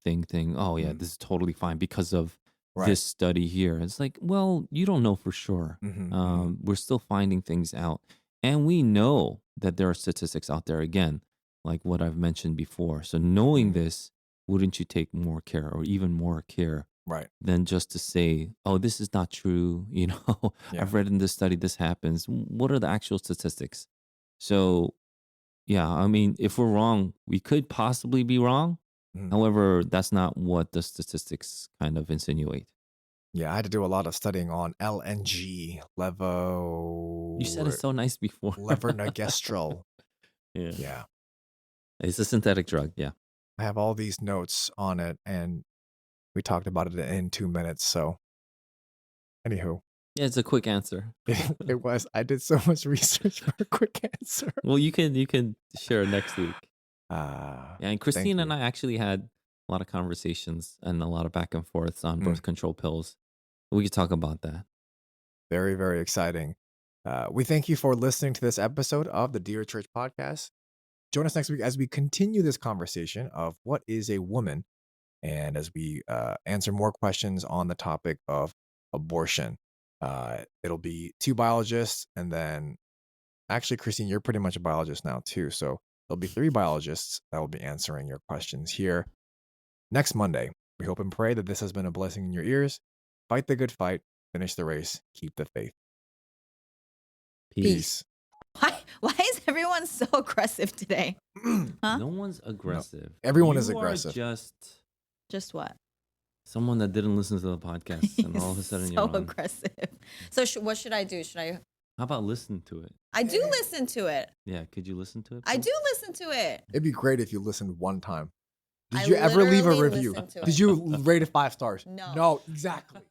thing. Oh yeah, Mm. this is totally fine because of Right. this study here. It's like, well, you don't know for sure. Mhm. Mhm. We're still finding things out, and we know that there are statistics out there again, like what I've mentioned before. So knowing Mhm. this, wouldn't you take more care or even more care Right. than just to say, oh, this is not true. Yeah. I've read in this study this happens. What are the actual statistics? So, yeah, I mean, if we're wrong, we could possibly be wrong. Mhm. However, that's not what the statistics kind of insinuate. Yeah, I had to do a lot of studying on LNG, You said it so nice before. levonorgestrel. Yeah. Yeah. It's a synthetic drug. Yeah. I have all these notes on it, and we talked about it in 2 minutes. So, anywho, Yeah, it's a quick answer. it was. I did so much research for a quick answer. Well, you can share next week. Ah, Yeah, and thank Christine and you. I actually had a lot of conversations and a lot of back and forths on birth control pills. We could talk about that. Very, very exciting. We thank you for listening to this episode of the Dear Church podcast. Join us next week as we continue this conversation of what is a woman, and as we answer more questions on the topic of abortion. It'll be 2 biologists, and then actually, Christine, you're pretty much a biologist now too. So there'll be 3 biologists that will be answering your questions here next Monday. We hope and pray that this has been a blessing in your ears. Fight the good fight, finish the race, keep the faith. Peace. Why is everyone so aggressive today? Huh? No one's aggressive. Everyone is You are aggressive. Just what? someone that didn't listen to the podcast, and all of a sudden so you're on. aggressive. So what should I do? Should I? How about listen to it? I do listen to it. Yeah, could you listen to it? I please? do listen to it. It'd be great if you listened one time. Did I you ever leave a literally review? listened to Did it. you rate it 5 stars? No. No, exactly.